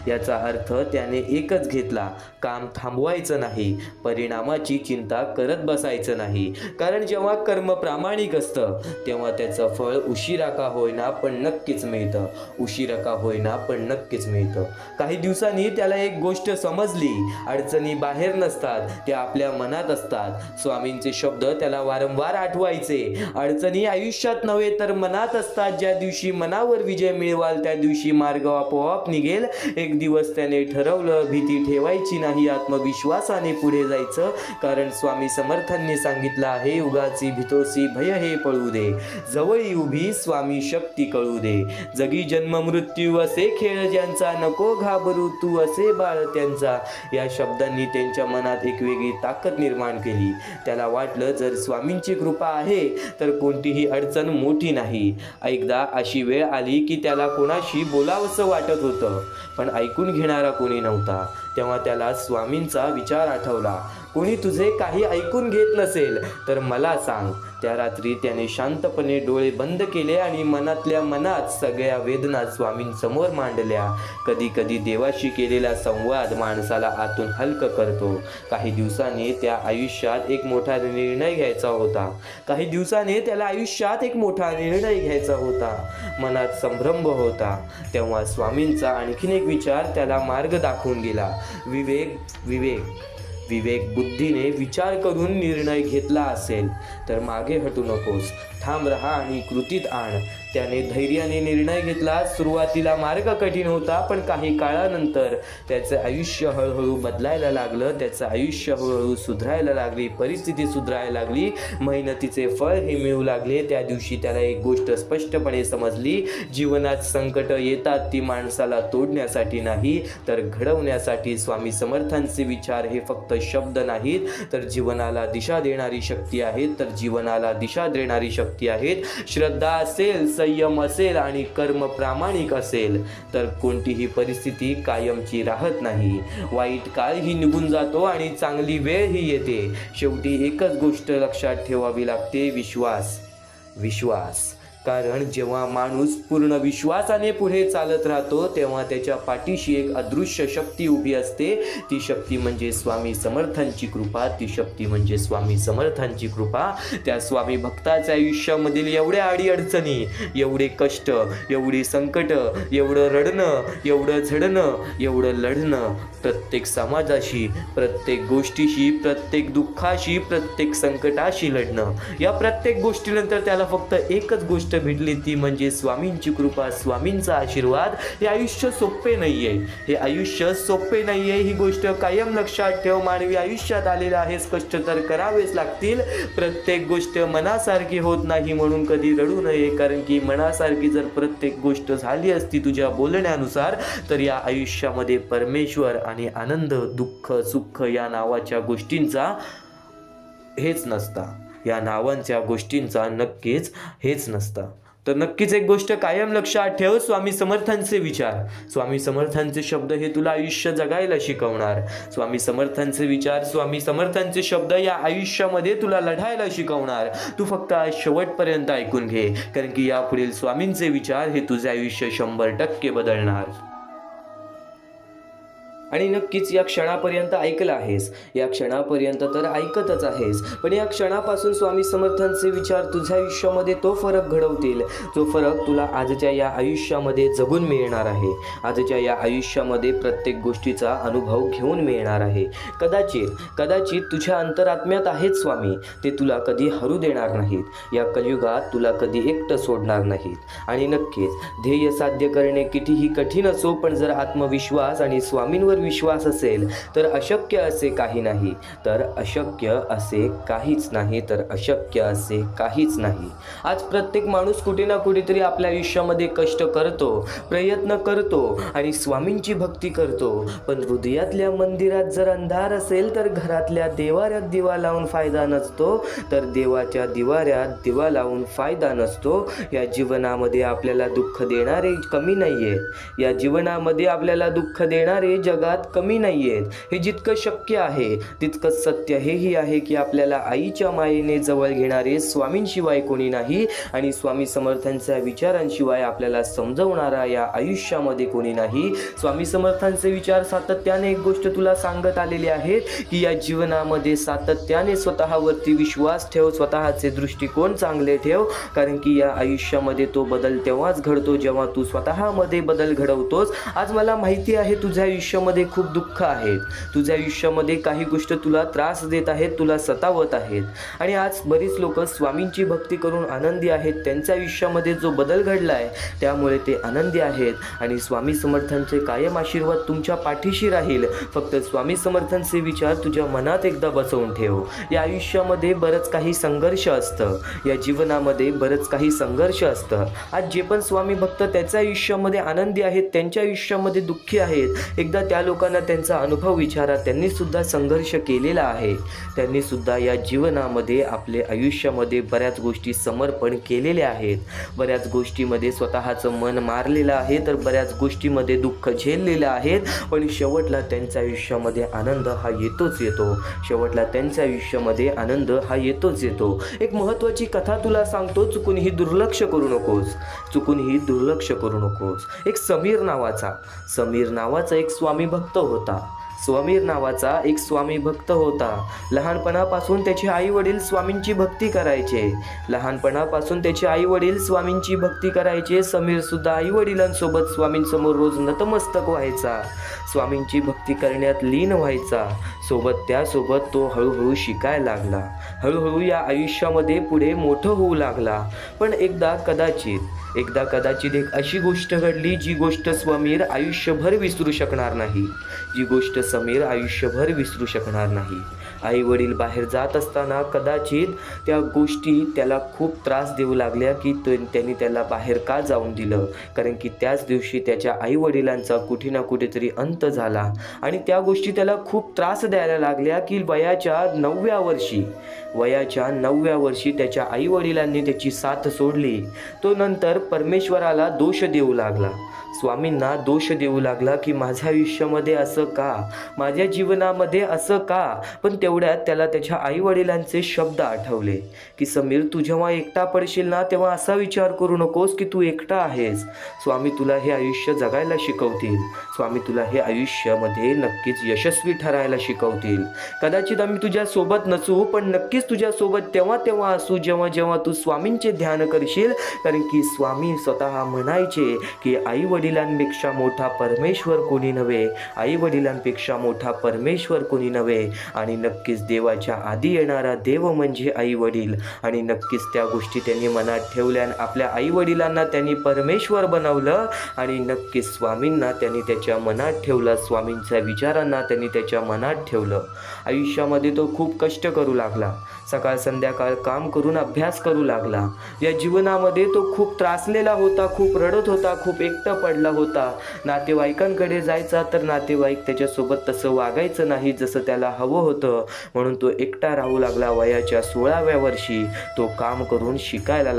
याचा अर्थ त्याने एकच घेतला, काम थांबवायचं नाही, परिणामाची चिंता करत बसायचं नाही. कारण जेव्हा कर्म प्रामाणिक असतं तेव्हा त्याचं फळ उशिरा का होईना पण नक्कीच मिळतं. उशिरा का होईना पण नक्कीच मिळतं. काही दिवसांनी त्याला एक गोष्ट समजली, अडचणी बाहेर नसतात, त्या आपल्या मनात असतात. स्वामींचे शब्द त्याला वारंवार आठवायचे, अडचणी आयुष्यात नव्हे तर मनात असतात. ज्या दिवशी मनावर विजय मिळवाल त्या दिवशी मार्ग आपोआप निघेल. एक दिवस त्याने ठरवलं, भीती ठेवायची नाही, आत्मविश्वासाने पुढे जायचं. कारण स्वामी समर्थांनी सांगितलं आहे, उगाची भीतोसी भय हे पळू दे, जवळी उभी स्वामी शक्ती कळू दे. जगी जन्म मृत्यू असे खेळ ज्यांचा, नको घाबरू तू असे बाळ त्यांचा. या शब्दांनी त्यांच्या मनात एक वेगळी ताकद निर्माण केली. त्याला वाटलं, जर स्वामींची कृपा आहे तर कोणतीही अडचण मोठी नाही. एकदा अशी वेळ आली की त्याला कोणाशी बोलावंसं वाटत होतं, पण ऐकून घेणारा कोणी नव्हता. तेव्हा त्याला स्वामींचा विचार आठवला, कोणी तुझे काही ऐकून घेत नसेल तर मला सांग. त्या रात्री त्याने शांतपणे डोळे बंद केले आणि मनातल्या मनात सगळ्या वेदना स्वामींसमोर मांडल्या. कधी कधी देवाशी केलेला संवाद माणसाला आतून हलकं करतो. काही दिवसांनी त्या आयुष्यात एक मोठा निर्णय घ्यायचा होता. काही दिवसांनी त्याला आयुष्यात एक मोठा निर्णय घ्यायचा होता. मनात संभ्रम होता. तेव्हा स्वामींचा आणखीन एक विचार त्याला मार्ग दाखवून गेला. विवेक विवेक विवेक बुद्धीने विचार करून निर्णय घेतला असेल तर मागे हटू नकोस, ठाम रहा आणि कृतीत आण. त्याने धैर्याने निर्णय घेतला. सुरुवातीला मार्ग कठीण होता, पण काही काळानंतर त्याचं आयुष्य हळूहळू बदलायला लागलं. त्याचं आयुष्य हळूहळू सुधारायला लागली, परिस्थिती सुधारायला लागली, मेहनतीचे फळ हे मिळू लागले. त्या दिवशी त्याला एक गोष्ट स्पष्टपणे समजली, जीवनात संकट येतात ती माणसाला तोडण्यासाठी नाही तर घडवण्यासाठी. स्वामी समर्थांचे विचार हे फक्त शब्द नाहीत तर जीवनाला दिशा देणारी शक्ती आहेत, तर जीवनाला दिशा देणारी शक्ती आहेत. श्रद्धा असेल, संयम असेल आणि कर्म प्रामाणिक असेल तर कोणतीही परिस्थिती कायमची राहत नाही. वाईट काळही निघून जातो आणि चांगली वेळ ही येते. शेवटी एकच गोष्ट लक्षात ठेवावी लागते, विश्वास. विश्वास. कारण जेव्हा माणूस पूर्ण विश्वासाने पुढे चालत राहतो तेव्हा त्याच्या पाठीशी एक अदृश्य शक्ती उभी असते. ती शक्ती म्हणजे स्वामी समर्थांची कृपा. ती शक्ती म्हणजे स्वामी समर्थांची कृपा. त्या स्वामी भक्ताच्या आयुष्यामधील एवढ्या अडीअडचणी, एवढे कष्ट, एवढी संकट, एवढं रडणं, एवढं झडणं, एवढं लढणं, प्रत्येक समाजाशी, प्रत्येक गोष्टीशी, प्रत्येक दुःखाशी, प्रत्येक संकटाशी लढणं, या प्रत्येक गोष्टीनंतर त्याला फक्त एकच गोष्ट भेटली, ती म्हणजे स्वामींची कृपा, स्वामींचा आशीर्वाद. हे आयुष्य सोपे नाहीये. हे आयुष्य सोपे नाहीये. ही गोष्ट कायम लक्षात ठेव. मानवी आयुष्यात आलेला आहेस, कष्ट तर करावेच लागतील. प्रत्येक गोष्ट मनासारखी होत नाही म्हणून कधी रडू नये. कारण की मनासारखी जर प्रत्येक गोष्ट झाली असती तुझ्या बोलण्यानुसार तर या आयुष्यामध्ये परमेश्वर आणि आनंद, दुःख, सुख या नावाच्या गोष्टींचा हेच नसता. या नावांच्या गोष्टींचा नक्कीच हेच नसतं. तर नक्कीच एक गोष्ट कायम लक्षात ठेव, स्वामी समर्थांचे विचार, स्वामी समर्थांचे शब्द हे तुला आयुष्य जगायला शिकवणार. स्वामी समर्थांचे विचार, स्वामी समर्थांचे शब्द या आयुष्यामध्ये तुला लढायला शिकवणार. तू फक्त आज शेवटपर्यंत ऐकून घे, कारण की यापुढील स्वामींचे विचार हे तुझे आयुष्य 100% बदलणार. आणि नक्कीच या क्षणापर्यंत ऐकलं आहेस, या क्षणापर्यंत तर ऐकतच आहेस, पण या क्षणापासून स्वामी समर्थांचे विचार तुझ्या आयुष्यामध्ये तो फरक घडवतील, जो फरक तुला आजच्या या आयुष्यामध्ये जगून मिळणार आहे, आजच्या या आयुष्यामध्ये प्रत्येक गोष्टीचा अनुभव घेऊन मिळणार आहे. कदाचित तुझ्या अंतरात्म्यात आहेत स्वामी, ते तुला कधी हरू देणार नाहीत, या कलियुगात तुला कधी एकटं सोडणार नाहीत. आणि नक्कीच ध्येय साध्य करणे कितीही कठीण असो, पण जर आत्मविश्वास आणि स्वामींवर विश्वास असेल तर अशक्य असे काही नाही, तर अशक्य असे काहीच नाही, तर अशक्य असे काहीच नाही. आज प्रत्येक माणूस कुठे ना कुठेतरी आपल्या आयुष्यामध्ये कष्ट करतो, प्रयत्न करतो आणि स्वामींची भक्ती करतो, पण हृदयातल्या मंदिरात जर अंधार असेल तर घरातल्या देवाऱ्यात दिवा लावून फायदा नसतो, तर देवाच्या दिवाऱ्यात दिवा लावून फायदा नसतो. या जीवनामध्ये आपल्याला दुःख देणारे कमी नाही आहेत, या जीवनामध्ये आपल्याला दुःख देणारे जगात कमी नाही आहेत. हे जितकं शक्य आहे तितकंच सत्य हेही आहे की आपल्याला आईच्या मायेने जवळ घेणारे स्वामींशिवाय कोणी नाही आणि स्वामी समर्थांच्या विचारांशिवाय आपल्याला समजवणारा या आयुष्यामध्ये कोणी नाही. स्वामी समर्थांचे विचार सातत्याने एक गोष्ट तुला सांगत आलेले आहेत की या जीवनामध्ये सातत्याने स्वतःवरती विश्वास ठेव, स्वतःचे दृष्टिकोन चांगले ठेव, कारण की या आयुष्यामध्ये तो बदल तेव्हाच घडतो जेव्हा तू स्वतःमध्ये बदल घडवतोस. आज मला माहिती आहे तुझ्या आयुष्यामध्ये खूप दुःख आहेत, तुझ्या आयुष्यामध्ये काही गोष्ट तुला त्रास देत आहेत, तुला सतावत आहेत आणि आज बरीच लोक स्वामींची भक्ती करून आनंदी आहेत. त्यांच्या आयुष्यामध्ये जो बदल घडला आहे त्यामुळे ते आनंदी आहेत आणि स्वामी समर्थांचे कायम आशीर्वाद तुमच्या पाठीशी राहील. फक्त स्वामी समर्थांचे विचार तुझ्या मनात एकदा बसवून ठेव. या आयुष्यामध्ये बरंच काही संघर्ष असतं, या जीवनामध्ये बरंच काही संघर्ष असतं. आज जे पण स्वामी भक्त त्याच्या आयुष्यामध्ये आनंदी आहेत, त्यांच्या आयुष्यामध्ये दुःखी आहेत, एकदा त्या लोकांना त्यांचा अनुभव विचारा. त्यांनी सुद्धा संघर्ष केलेला आहे, त्यांनी सुद्धा या जीवनामध्ये आपले आयुष्यामध्ये बऱ्याच गोष्टी समर्पण केलेल्या आहेत, बऱ्याच गोष्टीमध्ये स्वतःचं मन मारलेलं आहे, तर बऱ्याच गोष्टीमध्ये दुःख झेललेलं आहेत, पण शेवटला त्यांच्या आयुष्यामध्ये आनंद हा येतोच येतो, शेवटला त्यांच्या आयुष्यामध्ये आनंद हा येतोच येतो. एक महत्त्वाची कथा तुला सांगतो, चुकूनही दुर्लक्ष करू नकोस, चुकूनही दुर्लक्ष करू नकोस. एक समीर नावाचा एक स्वामी भक्त होता. समीर नावाचा एक स्वामी भक्त होता. लहानपणापासून त्याचे आई वडील स्वामींची भक्ती करायचे, लहानपणापासून त्याचे आई वडील स्वामींची भक्ती करायचे. समीर सुद्धा आई वडिलांसोबत स्वामींसमोर रोज नतमस्तक व्हायचा, स्वामींची भक्ती करण्यात लीन व्हायचा. त्यासोबत तो हळूहळू शिकायला लागला, हळूहळू या आयुष्यामध्ये पुढे मोठं होऊ लागला. पण एकदा कदाचित एक अशी गोष्ट घडली जी गोष्ट समीर आयुष्यभर विसरू शकणार नाही, जी गोष्ट समीर आयुष्यभर विसरू शकणार नाही. आई वडील बाहेर जात असताना कदाचित त्या गोष्टी त्याला खूप त्रास देऊ लागल्या की त्यांनी त्याला बाहेर का जाऊन दिलं, कारण की त्याच दिवशी त्याच्या आई वडिलांचा कुठे ना कुठेतरी अंत झाला आणि त्या गोष्टी त्याला खूप त्रास द्यायला लागल्या की वयाच्या 9व्या वर्षी त्याच्या आई वडिलांनी त्याची साथ सोडली. तो नंतर परमेश्वराला दोष देऊ लागला, स्वामींना दोष देऊ लागला की माझ्या आयुष्यामध्ये असं का, माझ्या जीवनामध्ये असं का. पण तेवढ्यात त्याला त्याच्या आई वडिलांचे शब्द आठवले की समीर, तू जेव्हा एकटा पडशील ना तेव्हा असा विचार करू नकोस की तू एकटा आहेस. स्वामी तुला हे आयुष्य जगायला शिकवतील, स्वामी तुला हे आयुष्यामध्ये नक्कीच यशस्वी ठरायला शिकवतील. कदाचित आम्ही तुझ्या सोबत नसू, पण नक्कीच तुझ्या सोबत तेव्हा असू जेव्हा तू स्वामींचे ध्यान करशील, कारण की स्वामी स्वतः म्हणायचे की आई वडिलांपेक्षा मोठा परमेश्वर कोणी नव्हे, आई वडिलांपेक्षा मोठा परमेश्वर कोणी नव्हे. आणि नक्कीच देवाच्या आधी येणारा देव म्हणजे आई वडील. आणि नक्कीच त्या गोष्टी त्यांनी मनात ठेवल्या आणि आपल्या आई वडिलांना त्यांनी परमेश्वर बनवलं आणि नक्कीच स्वामींना त्यांनी त्याच्या मनात ठेवलं, स्वामींच्या विचारांना त्यांनी त्याच्या मनात ठेवलं. आयुष्यामध्ये तो खूप कष्ट करू लागला, सकाळ संध्याकाळ काम करून अभ्यास करू लागला. या जीवनामध्ये तो खूप त्रासलेला होता, खूप रडत होता, खूप एकटा पडला होता. नातेवाईकांकडे जायचा तर नातेवाईक त्याच्यासोबत तसं वागायचं नाही जसं त्याला हवं होतं. म्हणून तो एकटा राहू लागला. वयाच्या 16व्या वर्षी तो काम करून शिकायला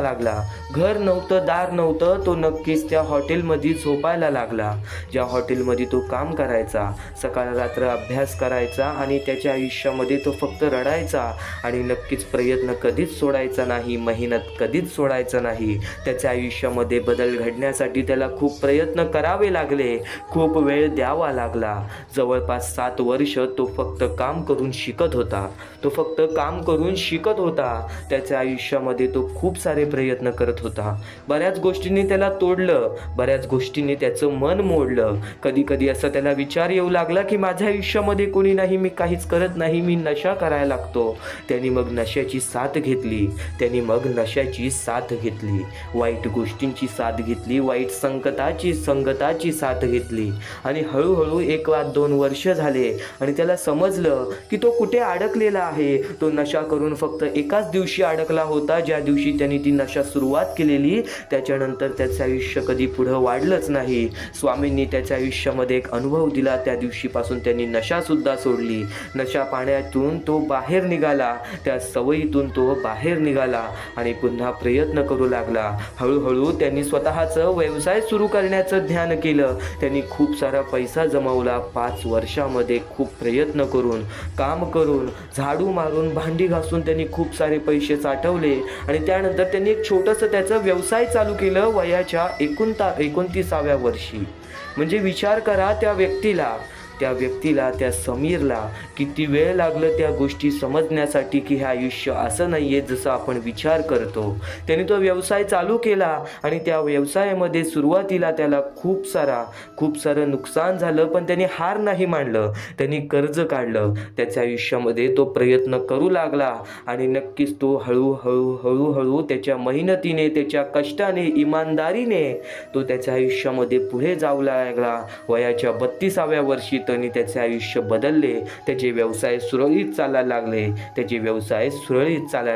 लागला. घर नव्हतं, दार नव्हतं. तो नक्कीच त्या हॉटेलमध्ये झोपायला लागला. ज्या हॉटेलमध्ये तो काम करायचा, सकाळ रात्र अभ्यास करायचा आणि त्याच्या आयुष्यामध्ये तो फक्त रडायचा आणि नक्कीच प्रयत्न कधीच सोडायचा नाही, मेहनत कधीच सोडायचा नाही. त्याच्या आयुष्यामध्ये बदल घडण्यासाठी त्याला खूप प्रयत्न करावे लागले, खूप वेळ द्यावा लागला. जवळपास 7 वर्ष तो फक्त काम करून शिकत होता. त्याच्या आयुष्यामध्ये तो खूप सारे प्रयत्न करत होता. बऱ्याच गोष्टींनी त्याला तोडलं, बऱ्याच गोष्टींनी त्याचं मन मोडलं. कधी कधी असं त्याला विचार येऊ लागला की माझ्या आयुष्यामध्ये कोणी नाही, मी काहीच करत नाही, मी नशा करायला लागतो. त्यांनी मग नशाची साथ घेतली, वाईट गोष्टींची साथ घेतली, वाईट संगताची साथ घेतली आणि हळूहळू 1 वा 2 वर्ष झाले आणि त्याला समजलं की तो कुठे अडकलेला आहे. तो नशा करून फक्त एकाच दिवशी अडकला होता, ज्या दिवशी त्यांनी ती नशा सुरुवात केलेली. त्याच्यानंतर त्याचं आयुष्य कधी पुढं वाढलंच नाही. स्वामींनी त्याच्या आयुष्यामध्ये एक अनुभव दिला. त्या दिवशीपासून त्यांनी नशासुद्धा सोडली. नशा पाण्यातून तो बाहेर निघाला, त्या सवयीतून तो बाहेर निघाला आणि पुन्हा प्रयत्न करू लागला. हळूहळू त्यांनी स्वतःचं व्यवसाय सुरू करण्याचं ध्यान केलं. त्यांनी खूप सारा पैसा जमवला. 5 वर्षामध्ये खूप प्रयत्न करून, काम करून, झाडू मारून, भांडी घासून त्यांनी खूप सारे पैसे साठवले आणि त्यानंतर त्यांनी एक छोटंसं त्याचं व्यवसाय चालू केलं वयाच्या 29व्या वर्षी. म्हणजे विचार करा, त्या व्यक्तीला, त्या समीरला किती वेळ लागलं त्या गोष्टी समजण्यासाठी की हे आयुष्य असं नाही आहे जसं आपण विचार करतो. त्याने तो व्यवसाय चालू केला आणि त्या व्यवसायामध्ये सुरुवातीला त्याला खूप सारं नुकसान झालं, पण त्यांनी हार नाही मानलं. त्यांनी कर्ज काढलं. त्याच्या आयुष्यामध्ये तो प्रयत्न करू लागला आणि नक्कीच तो हळूहळू त्याच्या मेहनतीने, त्याच्या कष्टाने, इमानदारीने तो त्याच्या आयुष्यामध्ये पुढे जाऊ लागला. वयाच्या 32व्या वर्षी त्यांनी त्याचे आयुष्य बदलले. त्याचे व्यवसाय सुरळीत चालायला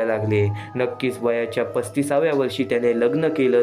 लागले. नक्कीच वयाच्या 35व्या वर्षी त्याने लग्न केलं.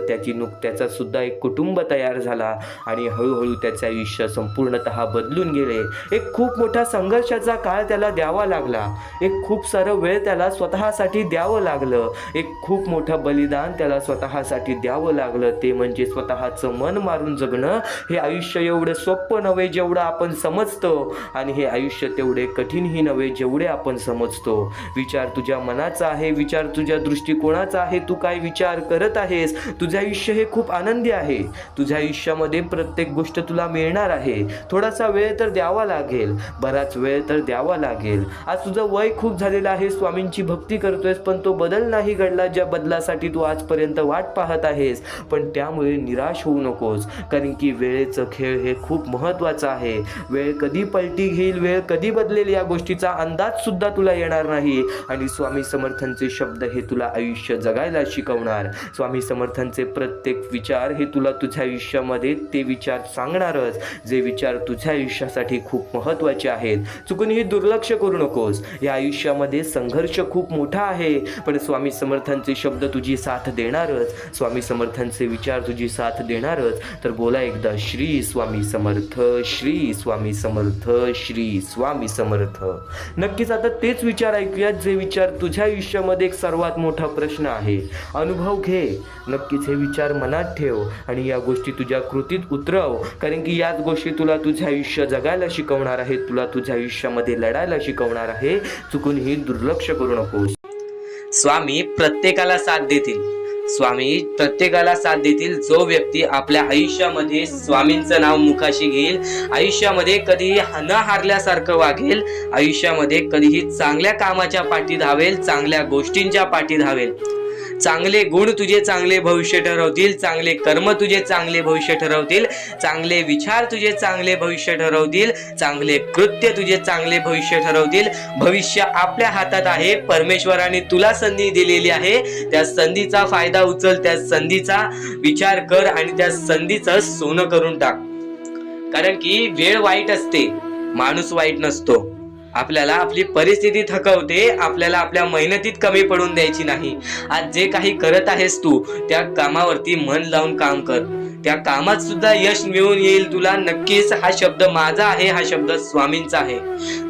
त्याचा सुद्धा एक कुटुंब तयार झाला आणि हळूहळू त्याचे आयुष्य संपूर्णतः बदलून गेले. एक खूप मोठा संघर्षाचा काळ त्याला द्यावा लागला. एक खूप सारं वेळ त्याला स्वतःसाठी द्यावं लागलं. एक खूप मोठं बलिदान त्याला स्वतःसाठी द्यावं लागलं. ते म्हणजे स्वतःचं मन मारून जगणं. हे आयुष्य एवढं सोपं नव्हे जेवढं आपण समजतो आणि हे आयुष्य तेवढे कठीणही नव्हे जेवढे आपण समजतो. विचार तुझ्या मनाचा आहे, विचार तुझ्या दृष्टिकोनाचा आहे. तू काय विचार करत आहेस? तुझं आयुष्य हे खूप आनंदी आहे. तुझ्या आयुष्यामध्ये प्रत्येक गोष्ट तुला मिळणार आहे. थोडासा वेळ तर द्यावा लागेल, बराच वेळ तर द्यावा लागेल. आज तुझं वय खूप झालेलं आहे, स्वामींची भक्ती करतोयस, पण तो बदल नाही घडला ज्या बदलासाठी तू आजपर्यंत वाट पाहत आहेस. पण त्यामुळे निराश होऊ नकोस, कारण की वेळेचं खेळ हे खूप महत्त्वाचं आहे. वेळ कधी पलटी घेईल, वेळ कधी बदलेल या गोष्टीचा अंदाज सुद्धा तुला येणार नाही. आणि स्वामी समर्थांचे शब्द हे तुला आयुष्य जगायला शिकवणार. स्वामी समर्थांचे प्रत्येक विचार हे तुला तुझ्या आयुष्यामध्ये ते विचार सांगणारच, जे विचार तुझ्या आयुष्यासाठी खूप महत्त्वाचे आहेत. चुकूनही दुर्लक्ष करू नकोस. या आयुष्यामध्ये संघर्ष खूप मोठा आहे, पण स्वामी समर्थांचे शब्द तुझी साथ देणारच, स्वामी समर्थांचे विचार तुझी साथ देणारच. तर बोला एकदा, श्री स्वामी समर्थ, श्री स्वामी समर्थ, श्री स्वामी समर्थ. नक्कीच आता तेच विचार ऐकूयात जे विचार तुझ्या आयुष्यामध्ये एक सर्वात मोठा प्रश्न आहे. अनुभव घे, नक्कीच हे विचार मनात ठेव आणि या गोष्टी तुझ्या कृतीत उतरव, कारण की याच गोष्टी तुला तुझे आयुष्य जगायला शिकवणार आहेत, तुला तुझ्या आयुष्यामध्ये लढायला शिकवणार आहे. चुकूनही दुर्लक्ष करू नकोस. स्वामी प्रत्येकाला साथ देतील. जो व्यक्ती आपल्या आयुष्यामध्ये स्वामींचं नाव मुखाशी घेईल, आयुष्यामध्ये कधीही न हारल्यासारखं वागेल, आयुष्यामध्ये कधीही चांगल्या कामाच्या पाठी धावेल, चांगल्या गोष्टींच्या पाठी धावेल. चांगले गुण तुझे चांगले भविष्य ठरवतील, चांगले कर्म तुझे चांगले भविष्य ठरवतील, चांगले विचार तुझे चांगले भविष्य ठरवतील, चांगले कृत्य तुझे चांगले भविष्य ठरवतील. भविष्य आपल्या हातात आहे. परमेश्वराने तुला संधी दिलेली आहे. त्या संधीचा फायदा उचल, त्या संधीचा विचार कर आणि त्या संधीचं सोनं करून टाक. कारण की वेळ वाईट असते, माणूस वाईट नसतो. आपल्याला आपली परिस्थिती थकवते, आपल्याला आपल्या मेहनतीत कमी पडून द्यायची नाही. आज जे काही करत आहेस तू, त्या कामावरती मन लावून काम कर. त्या कामात सुद्धा यश मिळून येईल तुला नक्कीच. हा शब्द माझा आहे, हा शब्द स्वामींचा आहे.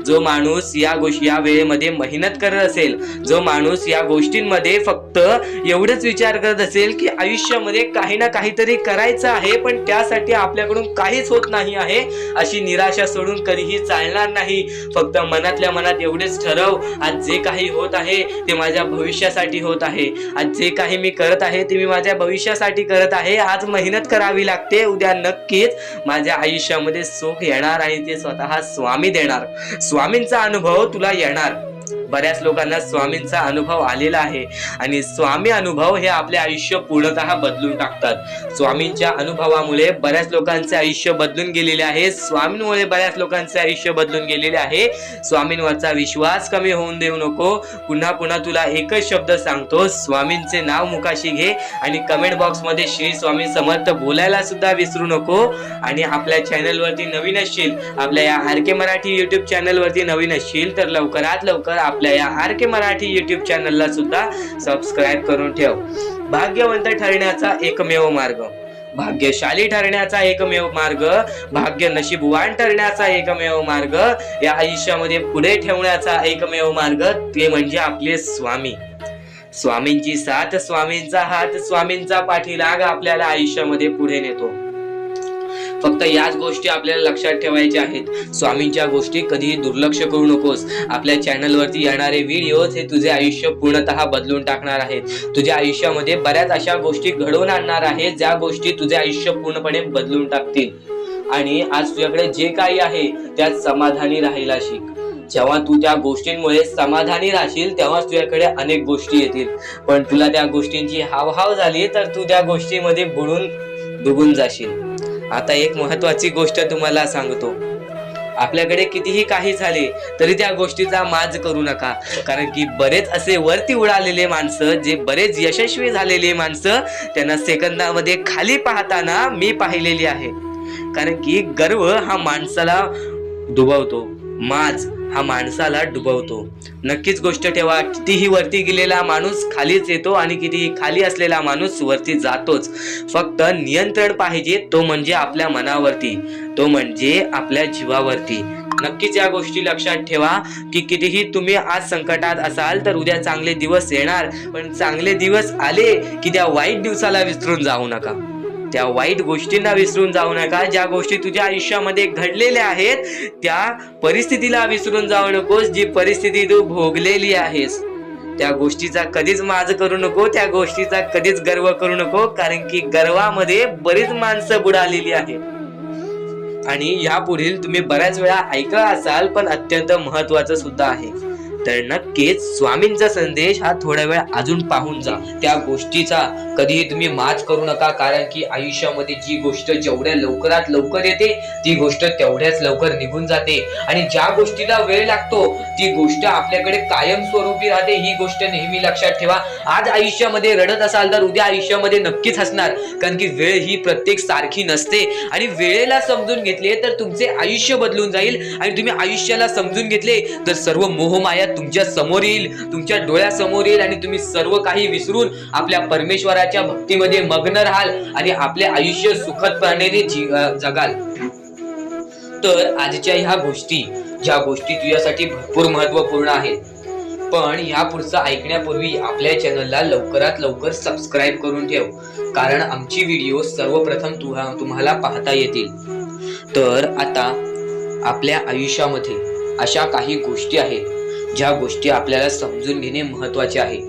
जो माणूस या वेळेमध्ये मेहनत करत असेल, जो माणूस या गोष्टींमध्ये फक्त एवढंच विचार करत असेल की आयुष्यामध्ये काही ना काहीतरी करायचं आहे पण त्यासाठी आपल्याकडून काहीच होत नाही आहे, अशी निराशा सोडून कधीही चालणार नाही. फक्त मनातल्या मनात एवढेच ठरव, आज जे काही होत आहे ते माझ्या भविष्यासाठी होत आहे. आज जे काही मी करत आहे ते मी माझ्या भविष्यासाठी करत आहे. आज मेहनत करावी लागते, उद्या नक्कीच माझ्या आयुष्यामध्ये सुख येणार आणि ते स्वतः स्वामी देणार. स्वामींचा अनुभव तुला येणार. बऱ्याच लोकांना स्वामींचा अनुभव आलेला आहे आणि स्वामी अनुभव हे आपले आयुष्य पूर्णतः बदलून टाकतात. स्वामींच्या अनुभवामुळे बऱ्याच लोकांचे आयुष्य बदलून गेलेले आहे. स्वामींमुळे बऱ्याच लोकांचे आयुष्य बदलून गेलेले आहे. स्वामींवरचा विश्वास कमी होऊन देऊ नको. पुन्हा पुन्हा तुला एकच शब्द सांगतो, स्वामींचे नाव मुखाशी घे आणि कमेंट बॉक्स मध्ये श्री स्वामी समर्थ बोलायला सुद्धा विसरू नको. आणि आपल्या चॅनलवरती नवीन असशील, आपल्या या आर के मराठी युट्यूब चॅनलवरती नवीन असशील तर लवकरात लवकर आपल्या या आर के मराठी युट्यूब चॅनलला सुद्धा सबस्क्राईब करून ठेव. भाग्यवंत ठरण्याचा एकमेव मार्ग, भाग्यशाली ठरण्याचा एकमेव मार्ग, भाग्य नशीबवान ठरण्याचा एकमेव मार्ग, या आयुष्यामध्ये पुढे ठेवण्याचा एकमेव मार्ग ते म्हणजे आपले स्वामी. स्वामींची साथ, स्वामींचा हात, स्वामींचा पाठीलाग आपल्याला आयुष्यामध्ये पुढे नेतो. फक्त याच गोष्टी आपल्याला लक्षात ठेवायच्या आहेत. स्वामींच्या गोष्टी कधीही दुर्लक्ष करू नकोस. आपल्या चॅनलवरती येणारे व्हिडिओज हे तुझे आयुष्य पूर्णतः बदलून टाकणार आहेत. तुझ्या आयुष्यामध्ये बऱ्याच अशा गोष्टी घडवून आणणार आहेत ज्या गोष्टी तुझे आयुष्य पूर्णपणे बदलून टाकतील. आणि आज तुझ्याकडे जे काही आहे त्यात समाधानी राहायला शिक. जेव्हा तू त्या गोष्टींमुळे समाधानी राहशील तेव्हा तुझ्याकडे अनेक गोष्टी येतील. पण तुला त्या गोष्टींची हावभाव झाली तर तू त्या गोष्टीमध्ये बुडून डुबून जाशील. आता एक महत्वाची गोष्ट तुम्हाला सांगतो, आपल्याकडे कितीही काही झाले तरी त्या गोष्टीचा माज करू नका. कारण की बरेच असे वरती उडालेले माणसं, जे बरेच यशस्वी झालेले माणसं, त्यांना सेकंदामध्ये खाली पाहताना मी पाहिलेली आहे. कारण की गर्व हा माणसाला डुबवतो, माज हा माणसाला डुबवतो. नक्कीच गोष्ट ठेवा, कितीही वरती गेलेला माणूस खालीच येतो आणि कितीही खाली असलेला माणूस वरती जातोच. फक्त नियंत्रण पाहिजे, तो म्हणजे आपल्या मनावरती, तो म्हणजे आपल्या जीवावरती. नक्कीच या गोष्टी लक्षात ठेवा की कितीही तुम्ही आज संकटात असाल तर उद्या चांगले दिवस येणार. पण चांगले दिवस आले की त्या वाईट दिवसाला विसरून जाऊ नका, त्या वाईट गोष्टींना विसरून जाऊ नका. ज्या गोष्टी तुझ्या आयुष्यामध्ये घडलेल्या आहेत त्या परिस्थितीला विसरून जाऊ नकोस. जी परिस्थिती तू भोगलेली आहेस त्या गोष्टीचा कधीच माज करू नको, त्या गोष्टीचा कधीच गर्व करू नको. कारण की गर्वामध्ये बरीच माणसं बुडालेली आहेत. आणि यापुढील तुम्ही बऱ्याच वेळा ऐकला असाल पण अत्यंत महत्वाचं सुद्धा आहे. तर नक्कीच स्वामींचा संदेश हा थोडा वेळ अजून पाहून जा. त्या गोष्टीचा कधीही तुम्ही माज करू नका. कारण की आयुष्यामध्ये जी गोष्ट जेवढ्या लवकरात लवकर येते ती गोष्ट तेवढ्याच लवकर निघून जाते. आणि ज्या गोष्टीला वेळ लागतो ती गोष्ट आपल्याकडे कायम स्वरूपी राहते. ही गोष्ट नेहमी लक्षात ठेवा. आज आयुष्यामध्ये रडत असाल तर उद्या आयुष्यामध्ये नक्कीच हसणार. कारण की वेळ ही प्रत्येक सारखी नसते आणि वेळेला समजून घेतले तर तुमचे आयुष्य बदलून जाईल. आणि तुम्ही आयुष्याला समजून घेतले तर सर्व मोहमाया तुमच्या समोर येईल, तुमच्या डोळ्यासमोर येईल आणि तुम्ही सर्व काही विसरून आपल्या परमेश्वराच्या भक्तीमध्ये मग्न राहाल आणि आपले आयुष्य सुखदपणे जगाल. तर आजच्या ह्या गोष्टी, ज्या गोष्टी तुझ्यासाठी भरपूर महत्वपूर्ण आहेत, पण ह्या पुढचं ऐकण्यापूर्वी आपल्या चॅनलला लवकरात लवकर सबस्क्राईब करून ठेव. कारण आमची व्हिडिओ सर्वप्रथम तुम्हाला पाहता येतील. तर आता आपल्या आयुष्यामध्ये अशा काही गोष्टी आहेत ज्या गोष्टी आपल्याला समजून घेणे महत्वाचे आहे.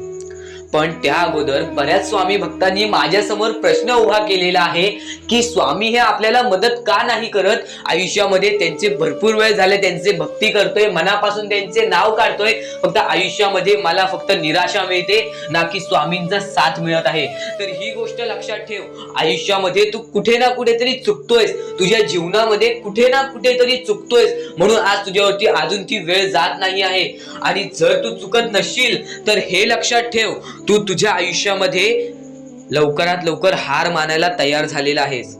पण त्या अगोदर बऱ्याच स्वामी भक्तांनी माझ्या समोर प्रश्न उभा केलेला आहे की स्वामी हे आपल्याला मदत का नाही करत. आयुष्यामध्ये त्यांचे भरपूर वेळ झाले, त्यांचे भक्ती करतोय, मनापासून त्यांचे नाव काढतोय, फक्त आयुष्यामध्ये मला फक्त निराशा मिळते, ना की स्वामींचा साथ मिळत आहे. तर ही गोष्ट लक्षात ठेव, आयुष्यामध्ये तू कुठे ना कुठेतरी चुकतोयस, तुझ्या जीवनामध्ये कुठे ना कुठेतरी चुकतोयस. म्हणून आज तुझ्यावरती अजून ती वेळ जात नाही आहे. आणि जर तू चुकत नसशील तर हे लक्षात ठेव, तू तुझ्या आयुष्यामध्ये लवकरात लवकर हार मानायला तयार झालेला आहेस.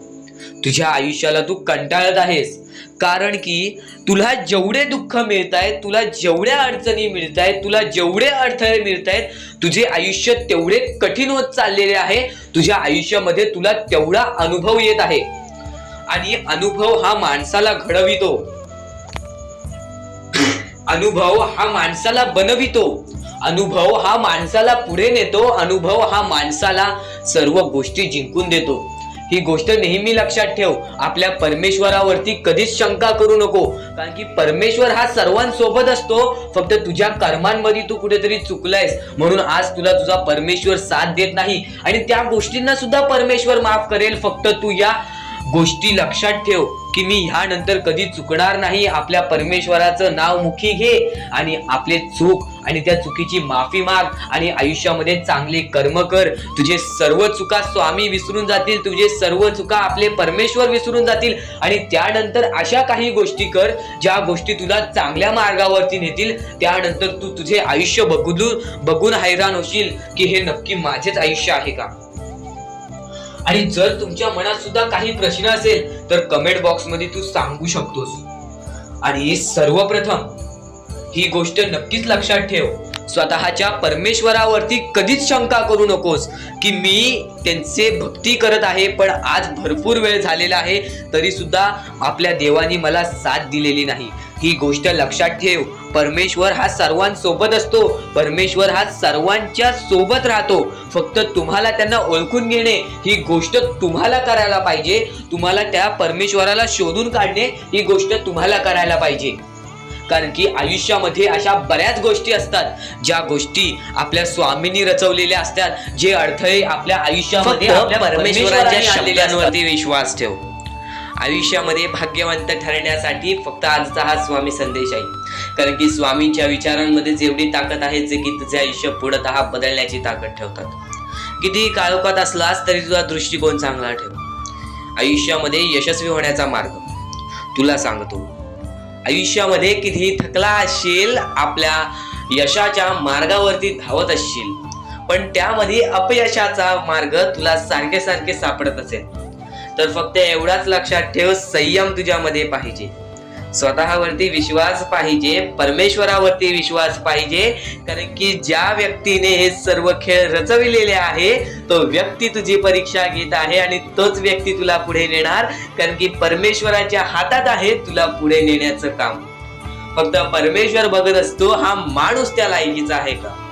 तुझ्या आयुष्याला तू कंटाळत आहेस, कारण की तुला जेवढे दुःख मिळत आहेत, तुला जेवढ्या अडचणी मिळत आहेत, तुला जेवढे अडथळे मिळत आहेत, तुझे आयुष्य तेवढे कठीण होत चाललेले आहे. तुझ्या आयुष्यामध्ये तुला तेवढा अनुभव येत आहे आणि अनुभव हा माणसाला घडवितो, अनुभव हा माणसाला बनवितो, अनुभव हा माणसाला पुढे नेतो, अनुभव हा माणसाला सर्व गोष्टी जिंकून देतो. ही गोष्ट नेहमी लक्षात ठेव. आपल्या परमेश्वरावरती कधीच शंका करू नको, कारण की परमेश्वर हा सर्वांसोबत असतो. फक्त तुझ्या कर्मांमध्ये तू कुठेतरी चुकलायस म्हणून आज तुला तुझा परमेश्वर साथ देत नाही आणि त्या गोष्टींना सुद्धा परमेश्वर माफ करेल. फक्त तू या गोष्टी लक्षात ठेव की मी ह्यानंतर कधी चुकणार नाही. आपल्या परमेश्वराचं नाव मुखी घे आणि आपले चूक आणि त्या चुकीची माफी माग आणि आयुष्यामध्ये चांगले कर्म कर. तुझे सर्व चुका स्वामी विसरून जातील, तुझे सर्व चुका आपले परमेश्वर विसरून जातील आणि त्यानंतर अशा काही गोष्टी कर ज्या गोष्टी तुला चांगल्या मार्गावरती नेतील. त्यानंतर तू तुझे आयुष्य बघून हैराण होशील की हे नक्की माझेच आयुष्य आहे का. आणि जर तुमच्या मनात सुद्धा काही प्रश्न असेल तर कमेंट बॉक्स मध्ये तू सांगू शकतोस. आणि सर्वप्रथम ही गोष्ट नक्कीच लक्षात ठेव, स्वतःच्या परमेश्वरावरती कधीच शंका करू नकोस की मी त्यांचे भक्ती करत आहे पण आज भरपूर वेळ झालेला आहे तरी सुद्धा आपल्या देवानी मला साथ दिलेली नाही. ही गोष्ट लक्षात ठेव. परमेश्वर हा सर्वांसोबत असतो, परमेश्वर हा सर्वांच्या सोबत राहतो. फक्त तुम्हाला त्यांना ओळखून घेणे ही गोष्ट तुम्हाला करायला पाहिजे. तुम्हाला त्या परमेश्वराला शोधून काढणे ही गोष्ट तुम्हाला करायला पाहिजे. कारण की आयुष्यामध्ये अशा बऱ्याच गोष्टी असतात ज्या गोष्टी आपल्या स्वामींनी रचवलेल्या असतात. जे अडथळे आपल्या आयुष्यामध्ये आपल्या परमेश्वराच्या शब्दांवरती विश्वास ठेव. आयुष्यामध्ये भाग्यवंत ठरण्यासाठी फक्त आजचा हा स्वामी संदेश आहे. कारण की स्वामींच्या विचारांमध्ये जेवढी ताकद आहे जे की तुझे आयुष्य पूर्णतः बदलण्याची ताकद ठेवतात. किती काळोखात असलास तरी तुझा दृष्टिकोन चांगला ठेव. आयुष्यामध्ये यशस्वी होण्याचा मार्ग तुला सांगतो. आयुष्यामध्ये कितीही थकला असशील, आपल्या यशाच्या मार्गावरती धावत असशील पण त्यामध्ये अपयशाचा मार्ग तुला सारखे सारखे सापडत असेल तर फक्त एवढाच लक्षात ठेव, संयम तुझ्यामध्ये पाहिजे, स्वतःवरती विश्वास पाहिजे, परमेश्वरावरती विश्वास पाहिजे. कारण की ज्या व्यक्तीने हे सर्व खेळ रचविलेले आहे तो व्यक्ती तुझी परीक्षा घेत आहे आणि तोच व्यक्ती तुला पुढे नेणार. कारण की परमेश्वराच्या हातात आहे तुला पुढे नेण्याचं काम. फक्त परमेश्वर बघत असतो हा माणूस त्या लायकीचा आहे का.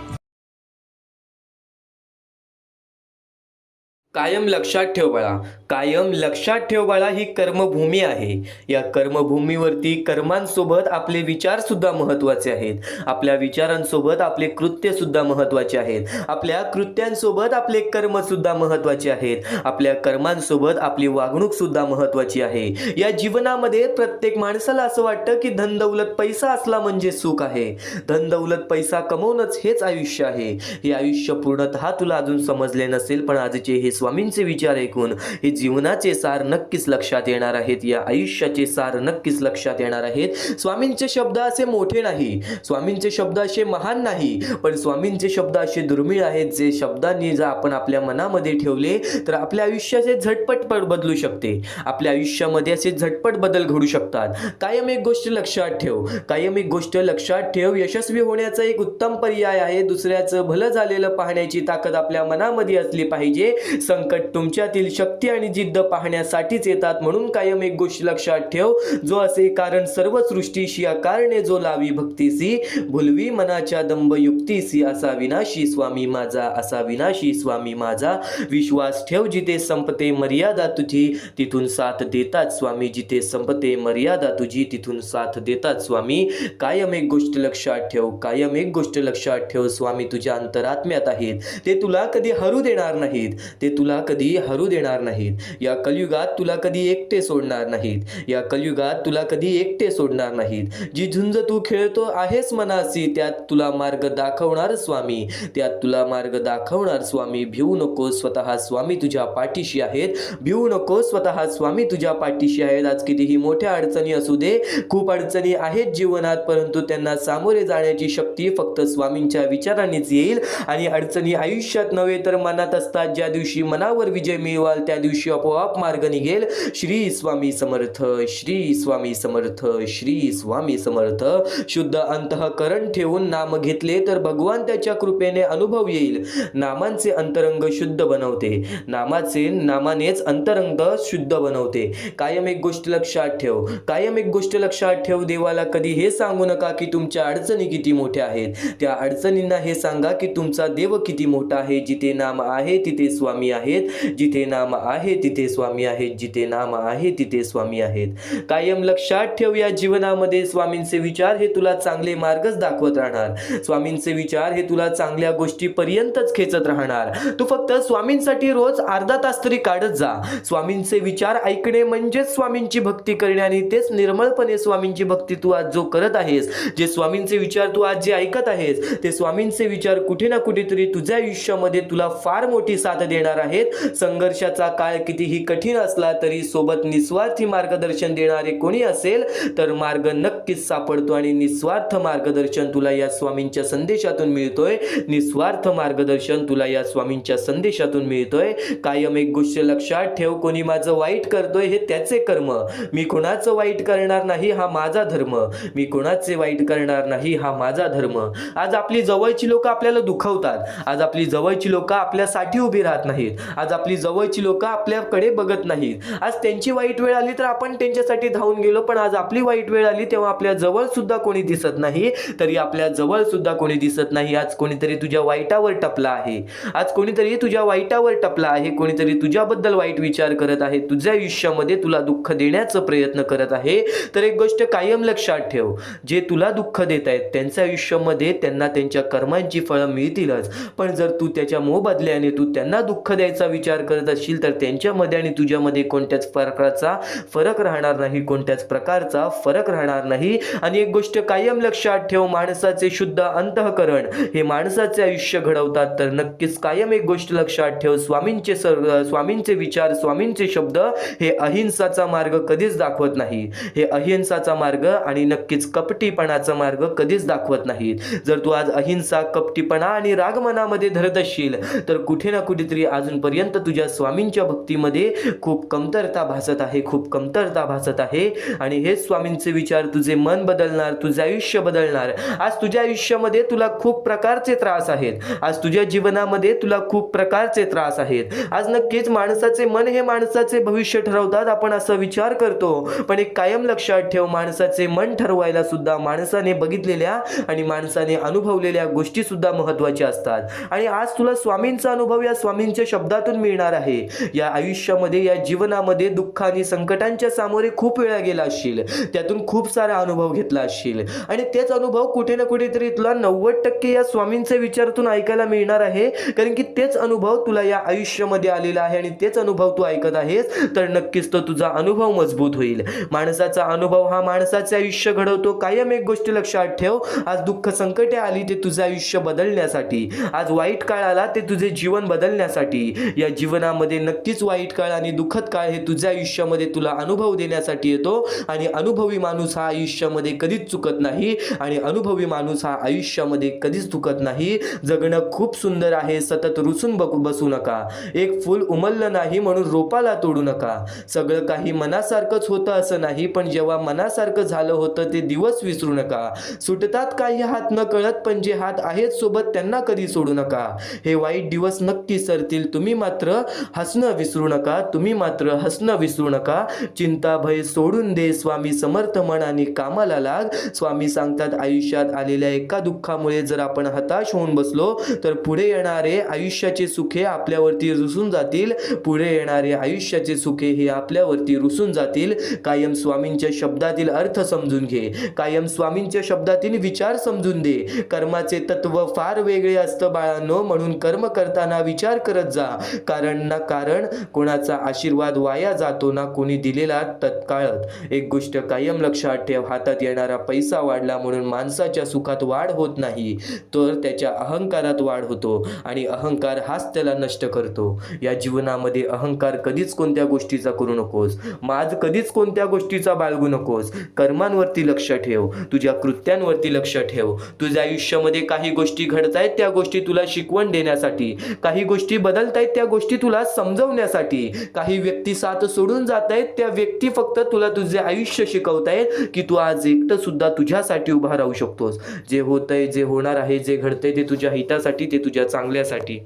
कायम लक्षात ठेव बाळा, कायम लक्षात ठेव बाळा, ही कर्मभूमी आहे. या कर्मभूमीवरती कर्मांसोबत आपले विचार सुद्धा महत्त्वाचे आहेत. आपल्या विचारांसोबत आपले कृत्य सुद्धा महत्त्वाचे आहेत. आपल्या कृत्यांसोबत आपले कर्म सुद्धा महत्त्वाचे आहेत. आपल्या कर्मांसोबत आपली वागणूक सुद्धा महत्त्वाची आहे. या जीवनामध्ये प्रत्येक माणसाला असं वाटतं की धन दौलत पैसा असला म्हणजे सुख आहे. धन दौलत पैसा कमवणंच हेच आयुष्य आहे. हे आयुष्य पूर्णतः तुला अजून समजले नसेल पण आजचे हे स्वामींचे विचार ऐकून हे जीवनाचे सार नक्कीच लक्षात येणार आहेत. या आयुष्याचे सार नक्कीच लक्षात येणार आहेत. स्वामींचे शब्द असे मोठे नाही, स्वामींचे शब्द असे महान नाही, पण स्वामींचे शब्द असे दुर्मिळ आहेत जे शब्दांनी जर आपण आपल्या मनामध्ये ठेवले तर आपल्या आयुष्याचे झटपट बदलू शकते. आपल्या आयुष्यामध्ये असे झटपट बदल घडू शकतात. कायम एक गोष्ट लक्षात ठेव, कायम एक गोष्ट लक्षात ठेव, यशस्वी होण्याचा एक उत्तम पर्याय आहे दुसऱ्याचं भलं झालेलं पाहण्याची ताकद आपल्या मनामध्ये असली पाहिजे. संकट तुमच्यातील शक्ती आणि जिद्द पाहण्यासाठीच येतात. म्हणून कायम एक गोष्ट लक्षात ठेव, जो असे कारण सर्व सृष्टीशी अकारणे जो लावी भक्तीसी, भुलवी मनाच्या दंभ युक्तीसी, असा विनाशी स्वामी माझा, असा विनाशी स्वामी माझा. विश्वास ठेव, जिथे संपते मर्यादा तुझी तिथून साथ देतात स्वामी, जिथे संपते मर्यादा तुझी तिथून साथ देतात स्वामी. कायम एक गोष्ट लक्षात ठेव, कायम एक गोष्ट लक्षात ठेव, स्वामी तुझ्या अंतरात्म्यात आहेत. ते तुला कधी हरू देणार नाहीत, ते तुला कधी हरू देणार नाहीत. या कलियुगात तुला कधी एकटे सोडणार नाहीत. या कलियुगात तुला कधी एकटे सोडणार नाहीत. जी झुंज तू खेळतो आहेस मनासी त्यात तुला मार्ग दाखवणार स्वामी, त्यात तुला मार्ग दाखवणार स्वामी. भिवू नको, स्वतः स्वामी तुझ्या पाठीशी आहेत. भिवू नको, स्वतः स्वामी तुझ्या पाठीशी आहेत. आज कितीही मोठ्या अडचणी असू दे, खूप अडचणी आहेत जीवनात, परंतु त्यांना सामोरे जाण्याची शक्ती फक्त स्वामींच्या विचारांनीच येईल. आणि अडचणी आयुष्यात नव्हे तर मनात असतात. ज्या दिवशी मनावर विजय मिळवाल त्या दिवशी आपोआप मार्ग निघेल. श्री स्वामी समर्थ, श्री स्वामी समर्थ, श्री स्वामी समर्थ. शुद्ध अंतःकरण ठेवून नाम घेतले तर भगवान त्याच्या कृपेने अनुभव येईल. नामांचे अंतरंग शुद्ध बनवते, नामानेच अंतरंग शुद्ध बनवते. कायम एक गोष्ट लक्षात ठेव, कायम एक गोष्ट लक्षात ठेव. देवाला कधी हे सांगू नका की तुमच्या अडचणी किती मोठ्या आहेत. त्या अडचणींना हे सांगा की तुमचा देव किती मोठा आहे. जिथे नाम आहे तिथे स्वामी आहेत, जिथे नाम आहे तिथे स्वामी आहेत, जिथे नाम आहे तिथे स्वामी आहेत. कायम लक्षात ठेव, या जीवनामध्ये स्वामींचे विचार हे तुला चांगले मार्गच दाखवत राहणार. स्वामींचे विचार हे तुला चांगल्या गोष्टीपर्यंतच खेचत राहणार. तू फक्त स्वामींसाठी रोज अर्धा तास तरी काढत जा. स्वामींचे विचार ऐकणे म्हणजेच स्वामींची भक्ती करणे आणि तेच निर्मळपणे स्वामींची भक्ती तू आज जो करत आहेस, जे स्वामींचे विचार तू आज जे ऐकत आहेस, ते स्वामींचे विचार कुठे ना कुठेतरी तुझ्या आयुष्यामध्ये तुला फार मोठी साथ देणार आहेत. संघर्षाचा काळ कितीही कठीण असला तरी सोबत निस्वार्थी मार्गदर्शन देणारे कोणी असेल तर मार्ग नक्कीच सापडतो आणि निस्वार्थ मार्गदर्शन तुला या स्वामींच्या संदेशातून मिळतोय. निस्वार्थ मार्गदर्शन तुला या स्वामींच्या संदेशातून मिळतोय. कायम एक गोष्ट लक्षात ठेव, कोणी माझं वाईट करतोय हे त्याचे कर्म, मी कोणाचं वाईट करणार नाही हा माझा धर्म, मी कोणाचे वाईट करणार नाही हा माझा धर्म. आज आपली जवळची लोक आपल्याला दुखवतात, आज आपली जवळची लोक आपल्यासाठी उभी राहत नाहीत, आज आपली जवळची लोक आपल्याकडे बघत नाहीत. आज त्यांची वाईट वेळ आली तर आपण त्यांच्यासाठी धावून गेलो, पण आज आपली वाईट वेळ आली तेव्हा आपल्या जवळ सुद्धा कोणी दिसत नाही. तरी आपल्या जवळ सुद्धा कोणी दिसत नाही. आज कोणीतरी तुझ्या वाईटावर टपला आहे, आज कोणीतरी तुझ्या वाईटावर टपला आहे, कोणीतरी तुझ्याबद्दल वाईट विचार करत आहे, तुझ्या आयुष्यामध्ये तुला दुःख देण्याचा प्रयत्न करत आहे. तर एक गोष्ट कायम लक्षात ठेव, जे तुला दुःख देत आहेत त्यांच्या आयुष्यामध्ये त्यांना त्यांच्या कर्मांची फळं मिळतीलच. पण जर तू त्याच्या मोबदल्याने तू त्यांना दुःख द्यायचा विचार करत असशील तर त्यांच्यामध्ये आणि तुझ्यामध्ये कोणत्याच प्रकारचा फरक राहणार नाही, कोणत्याच प्रकारचा फरक राहणार नाही. आणि एक गोष्ट कायम लक्षात ठेव, माणसाचे शुद्ध अंतःकरण हे माणसाचे आयुष्य घडवतात. तर नक्कीच कायम एक गोष्ट लक्षात ठेव, स्वामींचे विचार, स्वामींचे शब्द हे अहिंसाचा मार्ग कधीच दाखवत नाही. हे अहिंसाचा मार्ग आणि नक्कीच कपटीपणाचा मार्ग कधीच दाखवत नाहीत. जर तू आज अहिंसा, कपटीपणा आणि राग मनामध्ये धरत असशील तर कुठे ना कुठेतरी अजूनपर्यंत तुझ्या स्वामींच्या भक्तीमध्ये खूप कमतरता भासत आहे, खूप कमतरता भासत आहे. आणि हेच स्वामींचे विचार तुझे मन बदलणार, तुझे आयुष्य बदलणार. आज तुझ्या आयुष्यामध्ये तुला खूप प्रकारचे त्रास आहेत, आज तुझ्या जीवनामध्ये तुला खूप प्रकारचे त्रास आहेत. आज नक्कीच माणसाचे मन हे माणसाचे भविष्य ठरवतात, आपण असा विचार करतो. पण एक कायम लक्षात ठेव, माणसाचे मन ठरवायला सुद्धा माणसाने बघितलेल्या आणि माणसाने अनुभवलेल्या गोष्टी सुद्धा महत्त्वाच्या असतात. आणि आज तुला स्वामींचा अनुभव या स्वामींच्या शब्दातून मिळणार आहे. या आयुष्यामध्ये, या जीवनामध्ये दुःख आणि संकटांच्या सामोरे खूप वेळा गेला असशील, त्यातून खूप सारा अनुभव घेतला असशील आणि तेच अनुभव कुठे ना कुठेतरी तुला 90% या स्वामींचे विचारातून ऐकायला मिळणार आहे. कारण की तेच अनुभव तुला या आयुष्यामध्ये आलेला आहे आणि तेच अनुभव तू ऐकत आहेस. तर नक्कीच तो तुझा अनुभव मजबूत होईल. माणसाचा अनुभव हा माणसाचे आयुष्य घडवतो. कायम एक गोष्ट लक्षात ठेव, आज दुःख संकटे आली ते तुझे आयुष्य बदलण्यासाठी, आज वाईट काळ आला ते तुझे जीवन बदलण्यासाठी. या जीवनामध्ये नक्कीच वाईट काळ आणि दुःखद काळ हे तुझ्या आयुष्यामध्ये तुला अनुभव देण्यासाठी येतो. आणि अनुभवी माणूस हा आयुष्यामध्ये कधीच चुकत नाही, आणि अनुभवी माणूस हा आयुष्यामध्ये कधीच चुकत नाही. जगणं खूप सुंदर आहे, सतत रुसून बसू नका. एक फूल उमललं नाही म्हणून रोपाला तोडू नका. सगळं काही मनासारखंच होतं असं नाही, पण जेव्हा मनासारखं झालं होतं ते दिवस विसरू नका. सुटतात काही हात न कळत, पण जे हात आहेत सोबत त्यांना कधी सोडू नका. हे वाईट दिवस नक्की सरतील, तुम्ही मात्र हसणं विसरू नका, तुम्ही मात्र हसणं विसरू नका. चिंता भय सोडून दे, स्वामी समर्थ मनाने कामाला लाग. स्वामी सांगतात, आयुष्यात आलेल्या एका दुःखामुळे जर आपण हताश होऊन बसलो तर पुढे येणारे आयुष्याचे सुखे आपल्यावरती रुसून जातील. पुढे येणारे आयुष्याचे सुखे हे आपल्यावरती रुसून जातील. कायम स्वामींच्या शब्दातील अर्थ समजून घे, कायम स्वामींच्या शब्दातील विचार समजून दे. कर्माचे तत्व फार वेगळे असतं बाळांनो, म्हणून कर्म करताना विचार करत जा. कारण कोणाचा आशीर्वाद वाया जातो ना कोणी दिलेला तत्काळच. एक गोष्ट कायम लक्षात ठेव, हातात येणारा पैसा वाढला म्हणून माणसाच्या सुखात वाढ होत नाही, तर त्याच्या अहंकारात वाढ होतो आणि अहंकार हाच त्याला नष्ट करतो. या जीवनामध्ये अहंकार कधीच कोणत्या गोष्टीचा करू नकोस, माज कधीच कोणत्या गोष्टीचा बाळगू नकोस. कर्मांवरती लक्ष ठेव, तुझ्या कृत्यांवरती लक्ष ठेव. तुझ्या आयुष्यामध्ये काही गोष्टी घडतायत, त्या गोष्टी तुला शिकवण देण्यासाठी, काही गोष्टी बदलतायत घडतायत त्या गोष्टी तुला समजवण्यासाठी. काही व्यक्ती साथ सोडून जात आहेत, त्या व्यक्ती फक्त तुला तुझे आयुष्य शिकवतायत की तू आज एकटं सुद्धा तुझ्यासाठी उभा राहू शकतोस. जे होतंय, जे होणार आहे, जे घडतंय ते तुझ्या हितासाठी, ते तुझ्या चांगल्यासाठी.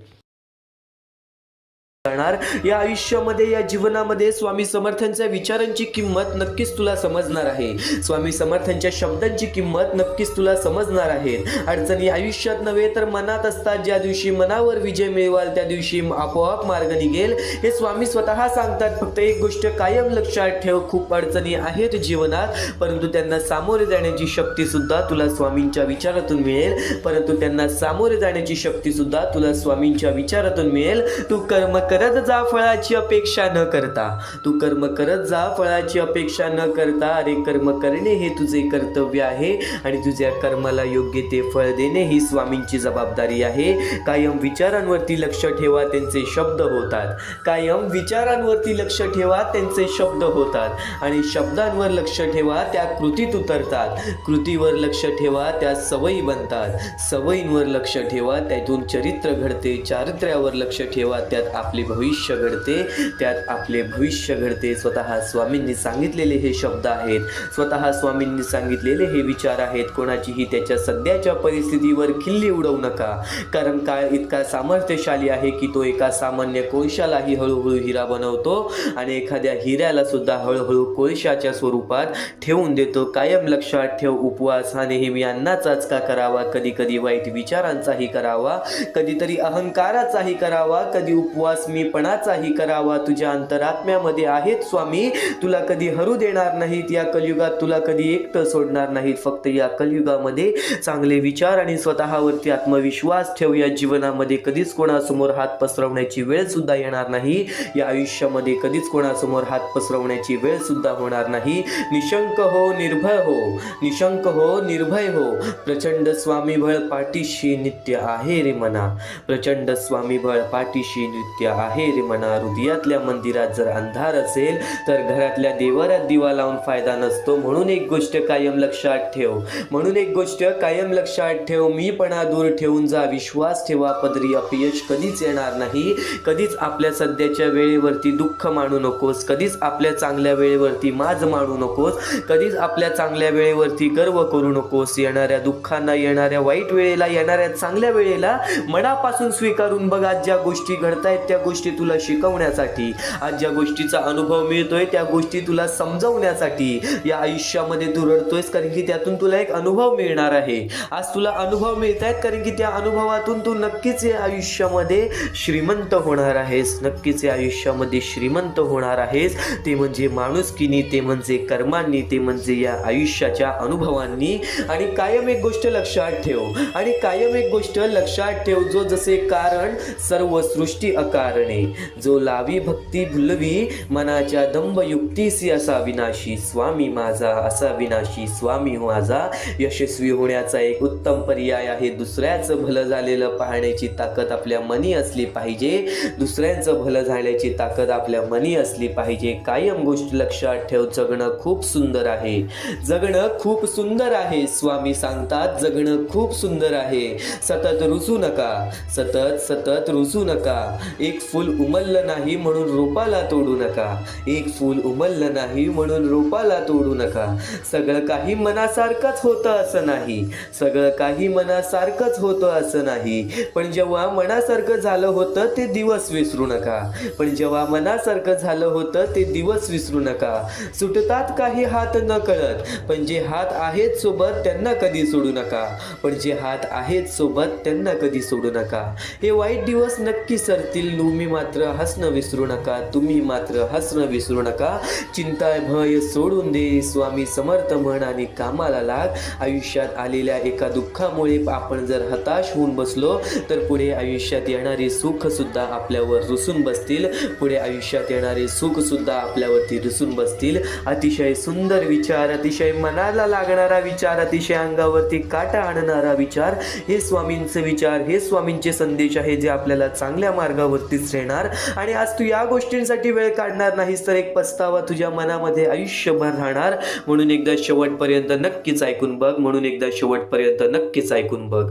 या आयुष्यामध्ये, या जीवनामध्ये स्वामी समर्थांच्या विचारांची किंमत नक्कीच तुला समजणार आहे. स्वामी समर्थांच्या शब्दांची किंमत नक्कीच तुला समजणार आहे. अडचणी आयुष्यात नव्हे तर मनात असतात. ज्या दिवशी मनावर विजय मिळवाल त्या दिवशी आपोआप मार्ग निघेल, हे स्वामी स्वतः सांगतात. फक्त एक गोष्ट कायम लक्षात ठेव, खूप अडचणी आहेत जीवनात, परंतु त्यांना सामोरे जाण्याची शक्ती सुद्धा तुला स्वामींच्या विचारातून मिळेल. परंतु सामोरे जाण्याची शक्ती सुद्धा तुला स्वामींच्या विचारातून मिळेल. तू कर्म करत जा फळाची अपेक्षा न करता. तू कर्म करत जा फळाची अपेक्षा न करता. अरे कर्म करणे हे तुझे कर्तव्य आहे आणि तुझ्या कर्माला योग्य ते फळ देणे ही स्वामींची जबाबदारी आहे. कायम विचारांवरती लक्ष ठेवा, त्यांचे शब्द होतात. कायम विचारांवरती लक्ष ठेवा, त्यांचे शब्द होतात. आणि शब्दांवर लक्ष ठेवा, त्या कृतीत उतरतात. कृतीवर लक्ष ठेवा, त्या सवयी बनतात. सवयींवर लक्ष ठेवा, त्यातून चरित्र घडते. चारित्र्यावर लक्ष ठेवा, त्यात आपले भविष्य घडते. त्यात आपले भविष्य घडते. स्वतः स्वामींनी सांगितलेले हे शब्द आहेत. स्वतः स्वामींनी सांगितलेले हे विचार आहेत. कोणाचीही त्याच्या सध्याच्या परिस्थितीवर खिल्ली उडवू नका, कारण काळ इतका सामर्थ्यशाली आहे की तो एका सामान्य कोळशालाही हळूहळू हिरा बनवतो आणि एखाद्या हिऱ्याला सुद्धा हळूहळू कोळशाच्या स्वरूपात ठेवून देतो. कायम लक्षात ठेव, उपवास हा नेहमी अन्नाचाच का करावा, कधी कधी वाईट विचारांचाही करावा, कधीतरी अहंकाराचाही करावा, कधी उपवास मीपणाचाही करावा. तुझ्या अंतरात्म्यामध्ये आहेत स्वामी, तुला कधी हरू देणार नाहीत. या कलियुगात तुला कधी एकटं सोडणार नाहीत. फक्त या कलियुगामध्ये चांगले विचार आणि स्वतःवरती आत्मविश्वास ठेव. या जीवनामध्ये कधीच कोणासमोर हात पसरवण्याची वेळ सुद्धा येणार नाही. या आयुष्यामध्ये कधीच कोणासमोर हात पसरवण्याची वेळ सुद्धा होणार नाही. निशंक हो, निर्भय हो. निशंक हो, निर्भय हो. प्रचंड स्वामीबळ पाठीशी नित्य आहे रे मना. प्रचंड स्वामीबळ पाठीशी नित्य आहे रे मना. हृदयातल्या मंदिरात जर अंधार असेल तर घरातल्या देवाऱ्यात दिवा लावून फायदा नसतो. म्हणून एक गोष्ट कायम लक्षात ठेव. म्हणून एक गोष्ट कायम लक्षात ठेव. मीपणा दूर ठेवून जा. विश्वास ठेवा. पदरी अपयश कधीच येणार नाही. कधीच आपल्या सध्याच्या वेळेवरती दुःख मानू नकोस. कधीच आपल्या चांगल्या वेळेवरती माज मानू नकोस. कधीच आपल्या चांगल्या वेळेवरती गर्व करू नकोस. येणाऱ्या दुःखांना, येणाऱ्या वाईट वेळेला, येणाऱ्या चांगल्या वेळेला मनापासून स्वीकारून बघा. ज्या गोष्टी घडतायत त्या गोष्टी तुला शिकवण्यासाठी, आज ज्या गोष्टीचा अनुभव मिळतोय त्या गोष्टी तुला समजवण्यासाठी. या आयुष्यामध्ये तू रडतोयस कारण की त्यातून तुला एक अनुभव मिळणार आहे. आज तुला अनुभव मिळत आहेत कारण की त्या अनुभवातून तू नक्कीच या आयुष्यामध्ये श्रीमंत होणार आहेस. नक्कीच या आयुष्यामध्ये श्रीमंत होणार आहेस. ते म्हणजे माणुसकीनी, ते म्हणजे कर्मांनी, ते म्हणजे या आयुष्याच्या अनुभवांनी. आणि कायम एक गोष्ट लक्षात ठेव. आणि कायम एक गोष्ट लक्षात ठेव. जो जसे कारण सर्व सृष्टी अकारणे. जो लावी भक्ती भुलवी मनाच्या दंभ युक्तीसी असा विनाशी स्वामी माझा. असा विनाशी स्वामी माझा. यशस्वी होण्याचा एक उत्तम पर्याय आहे. दुसऱ्याचं भलं झालेलं पाहण्याची ताकद आपल्या मनी असली पाहिजे. दुसऱ्यांचं भलं झाल्याची ताकद आपल्या मनी असली पाहिजे. कायम गोष्ट लक्षात ठेव. जगणं खूप सुंदर आहे. जगणं खूप सुंदर आहे. स्वामी सांगतात जगणं खूप सुंदर आहे. सतत रुसू नका. सतत सतत रुसू नका. एक फूल उमललं नाही म्हणून रोपाला तोडू नका. एक फूल उमललं नाही म्हणून रोपाला तोडू नका. सगळं काही मनासारखंच होतं असं नाही. सगळं काही मनासारखंच होतं असं नाही. पण जेव्हा मनासारखं झालं होतं ते दिवस विसरू नका. पण जेव्हा मनासारखं झालं होतं ते दिवस विसरू नका. सुटतात काही हात न कळत, पण जे हात आहेत सोबत त्यांना कधी सोडू नका. पण जे हात आहेत सोबत त्यांना कधी सोडू नका. हे वाईट दिवस नक्की सरतील. तुम्ही मात्र हसणं विसरू नका. तुम्ही मात्र हसणं विसरू नका. चिंता भय सोडून दे. स्वामी समर्थ म्हण आणि कामाला लाग. आयुष्यात आलेल्या एका दुःखामुळे आपण जर हताश होऊन बसलो तर पुढे आयुष्यात येणारे सुख सुद्धा आपल्यावर रुसून बसतील. पुढे आयुष्यात येणारे सुख सुद्धा आपल्यावरती रुसून बसतील. अतिशय सुंदर विचार, अतिशय मनाला लागणारा विचार, अतिशय अंगावरती काटा आणणारा विचार, हे स्वामींचे विचार, हे स्वामींचे संदेश आहे जे आपल्याला चांगल्या मार्गावरतीच नेणार. आणि आज तू या गोष्टींसाठी वेळ काढणार नाहीस तर एक पस्तावा तुझ्या मनामध्ये आयुष्यभर राहणार. म्हणून एकदा शेवटपर्यंत नक्कीच ऐकून बघ. म्हणून एकदा शेवटपर्यंत नक्कीच ऐकून बघ.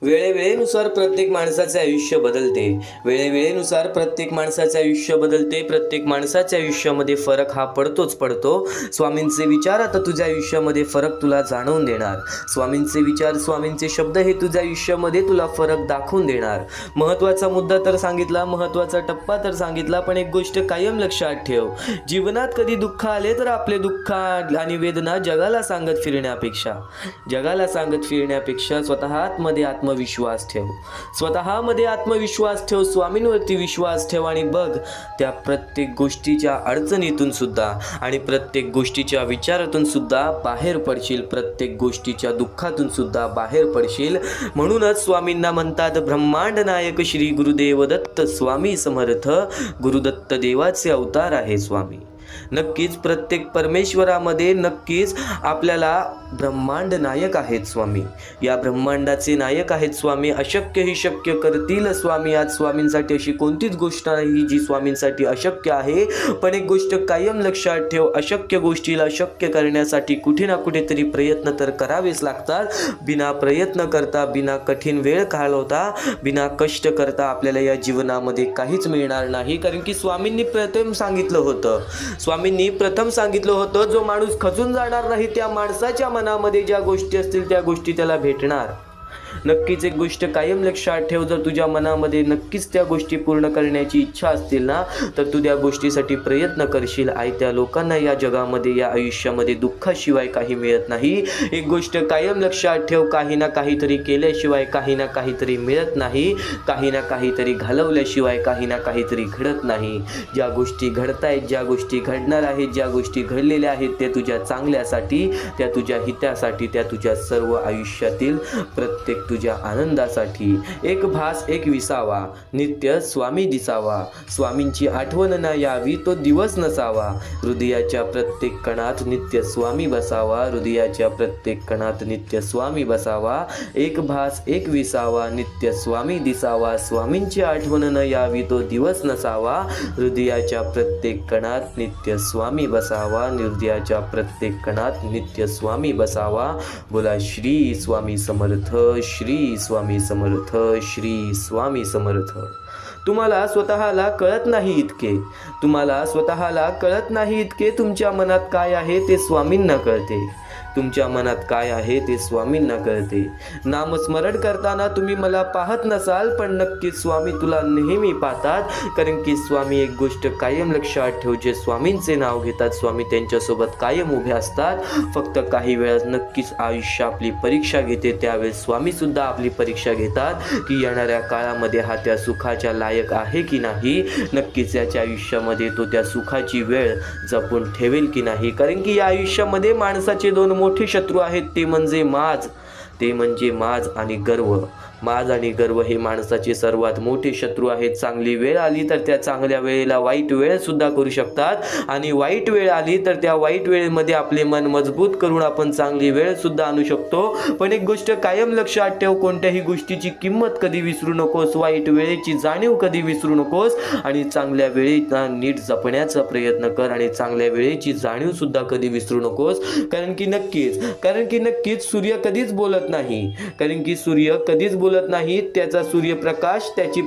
वेळेवेळेनुसार प्रत्येक माणसाचे आयुष्य बदलते. वेळेवेळेनुसार प्रत्येक माणसाचे आयुष्य बदलते. प्रत्येक माणसाच्या आयुष्यामध्ये फरक हा पडतोच पडतो. स्वामींचे विचार आता तुझ्या आयुष्यामध्ये फरक तुला जाणवून देणार. स्वामींचे विचार, स्वामींचे शब्द हे तुझ्या आयुष्यामध्ये तुला फरक दाखवून देणार. महत्त्वाचा मुद्दा तर सांगितला, महत्त्वाचा टप्पा तर सांगितला, पण एक गोष्ट कायम लक्षात ठेव. जीवनात कधी दुःख आले तर आपले दुःख आणि वेदना जगाला सांगत फिरण्यापेक्षा स्वतः आतमध्ये आत्मविश्वास ठेव. स्वतःमध्ये आत्मविश्वास ठेव, स्वामींवरती विश्वास ठेव आणि बघ त्या प्रत्येक गोष्टीच्या अडचणीतून सुद्धा आणि प्रत्येक गोष्टीच्या विचारातून सुद्धा बाहेर पडशील. प्रत्येक गोष्टीच्या दुःखातून सुद्धा बाहेर पडशील. म्हणूनच स्वामींना म्हणतात ब्रह्मांड नायक श्री गुरुदेव दत्त स्वामी समर्थ. गुरुदत्त देवाचे अवतार आहे स्वामी. नक्कीच प्रत्येक परमेश्वरामध्ये नक्कीच आपल्याला ब्रह्मांड नायक आहेत स्वामी. या ब्रह्मांडाचे नायक आहेत स्वामी. अशक्य ही शक्य करतील स्वामी. आज स्वामींसाठी अशी कोणतीच गोष्ट नाही जी स्वामींसाठी अशक्य आहे. पण एक गोष्ट कायम लक्षात ठेव, अशक्य गोष्टीला शक्य करण्यासाठी कुठे ना कुठेतरी प्रयत्न तर करावेच लागतात. बिना प्रयत्न करता, बिना कठीण वेळ घालवता, बिना कष्ट करता आपल्याला या जीवनामध्ये काहीच मिळणार नाही. कारण की स्वामींनी प्रथम सांगितलं होतं जो माणूस खचून जाणार नाही त्या माणसाच्या मनामध्ये ज्या गोष्टी असतील त्या गोष्टी त्याला भेटणार. नक्कीच एक गोष्ट कायम लक्षात ठेव, जर तुझ्या मनामध्ये नक्कीच त्या गोष्टी पूर्ण करण्याची इच्छा असतील ना तर तू त्या गोष्टीसाठी प्रयत्न करशील. त्या लोकांना या जगामध्ये, या आयुष्यामध्ये दुःखाशिवाय काही मिळत नाही. एक गोष्ट कायम लक्षात ठेव, काही ना काहीतरी केल्याशिवाय काही ना काहीतरी मिळत नाही. काही ना काहीतरी घालवल्याशिवाय काही ना काहीतरी घडत नाही. ज्या गोष्टी घडतायत, ज्या गोष्टी घडणार आहेत, ज्या गोष्टी घडलेल्या आहेत त्या तुझ्या चांगल्यासाठी, त्या तुझ्या हितासाठी, त्या तुझ्या सर्व आयुष्यातील प्रत्येक तुझ्या आनंदासाठी. एक भास एक विसावा, नित्य स्वामी दिसावा. स्वामींची आठवण न यावी तो दिवस नसावा. हृदयाच्या प्रत्येक कणात नित्य स्वामी बसावा. हृदयाच्या प्रत्येक कणात नित्य स्वामी बसावा. एक भास एक विसावा, नित्य स्वामी दिसावा. स्वामींची आठवण न यावी तो दिवस नसावा. हृदयाच्या प्रत्येक कणात नित्य स्वामी बसावा. हृदयाच्या प्रत्येक कणात नित्य स्वामी बसावा. बोला श्री स्वामी समर्थ, श्री स्वामी समर्थ, श्री स्वामी समर्थ. तुम्हाला स्वतःला कळत नाही इतके तुमच्या मनात काय आहे ते स्वामींना कळते. तुमच्या मनात काय आहे ते स्वामींना कळते. नामस्मरण करताना तुम्ही मला पाहत नसाल, पण नक्कीच स्वामी तुला नेहमी पाहतात. कारण की स्वामी एक गोष्ट कायम लक्षात ठेव, जे स्वामींचे नाव घेतात स्वामी त्यांच्यासोबत कायम उभे असतात. फक्त काही वेळात नक्कीच आयुष्य आपली परीक्षा घेते, त्यावेळेस स्वामी सुद्धा आपली परीक्षा घेतात की येणाऱ्या काळामध्ये हा त्या सुखाच्या लायक आहे की नाही. नक्कीच याच्या आयुष्यामध्ये तो त्या सुखाची वेळ जपून ठेवेल की नाही. कारण की या आयुष्यामध्ये माणसाचे दोन मोठे शत्रू आहेत, ते म्हणजे माज आणि गर्व. माज आणि गर्व हे माणसाचे सर्वात मोठे शत्रू आहेत. चांगली वेळ आली तर त्या चांगल्या वेळेला वाईट वेळ सुद्धा करू शकतात आणि वाईट वेळ आली तर त्या वाईट वेळेमध्ये आपले मन मजबूत करून आपण चांगली वेळ सुद्धा आणू शकतो. पण एक गोष्ट कायम लक्षात ठेव, कोणत्याही गोष्टीची किंमत कधी विसरू नकोस. वाईट वेळेची जाणीव कधी विसरू नकोस आणि चांगल्या वेळेला नीट जपण्याचा प्रयत्न कर आणि चांगल्या वेळेची जाणीव सुद्धा कधी विसरू नकोस. कारण की नक्कीच सूर्य कधीच बोलत नाही. त्याचा सूर्यप्रकाश त्याची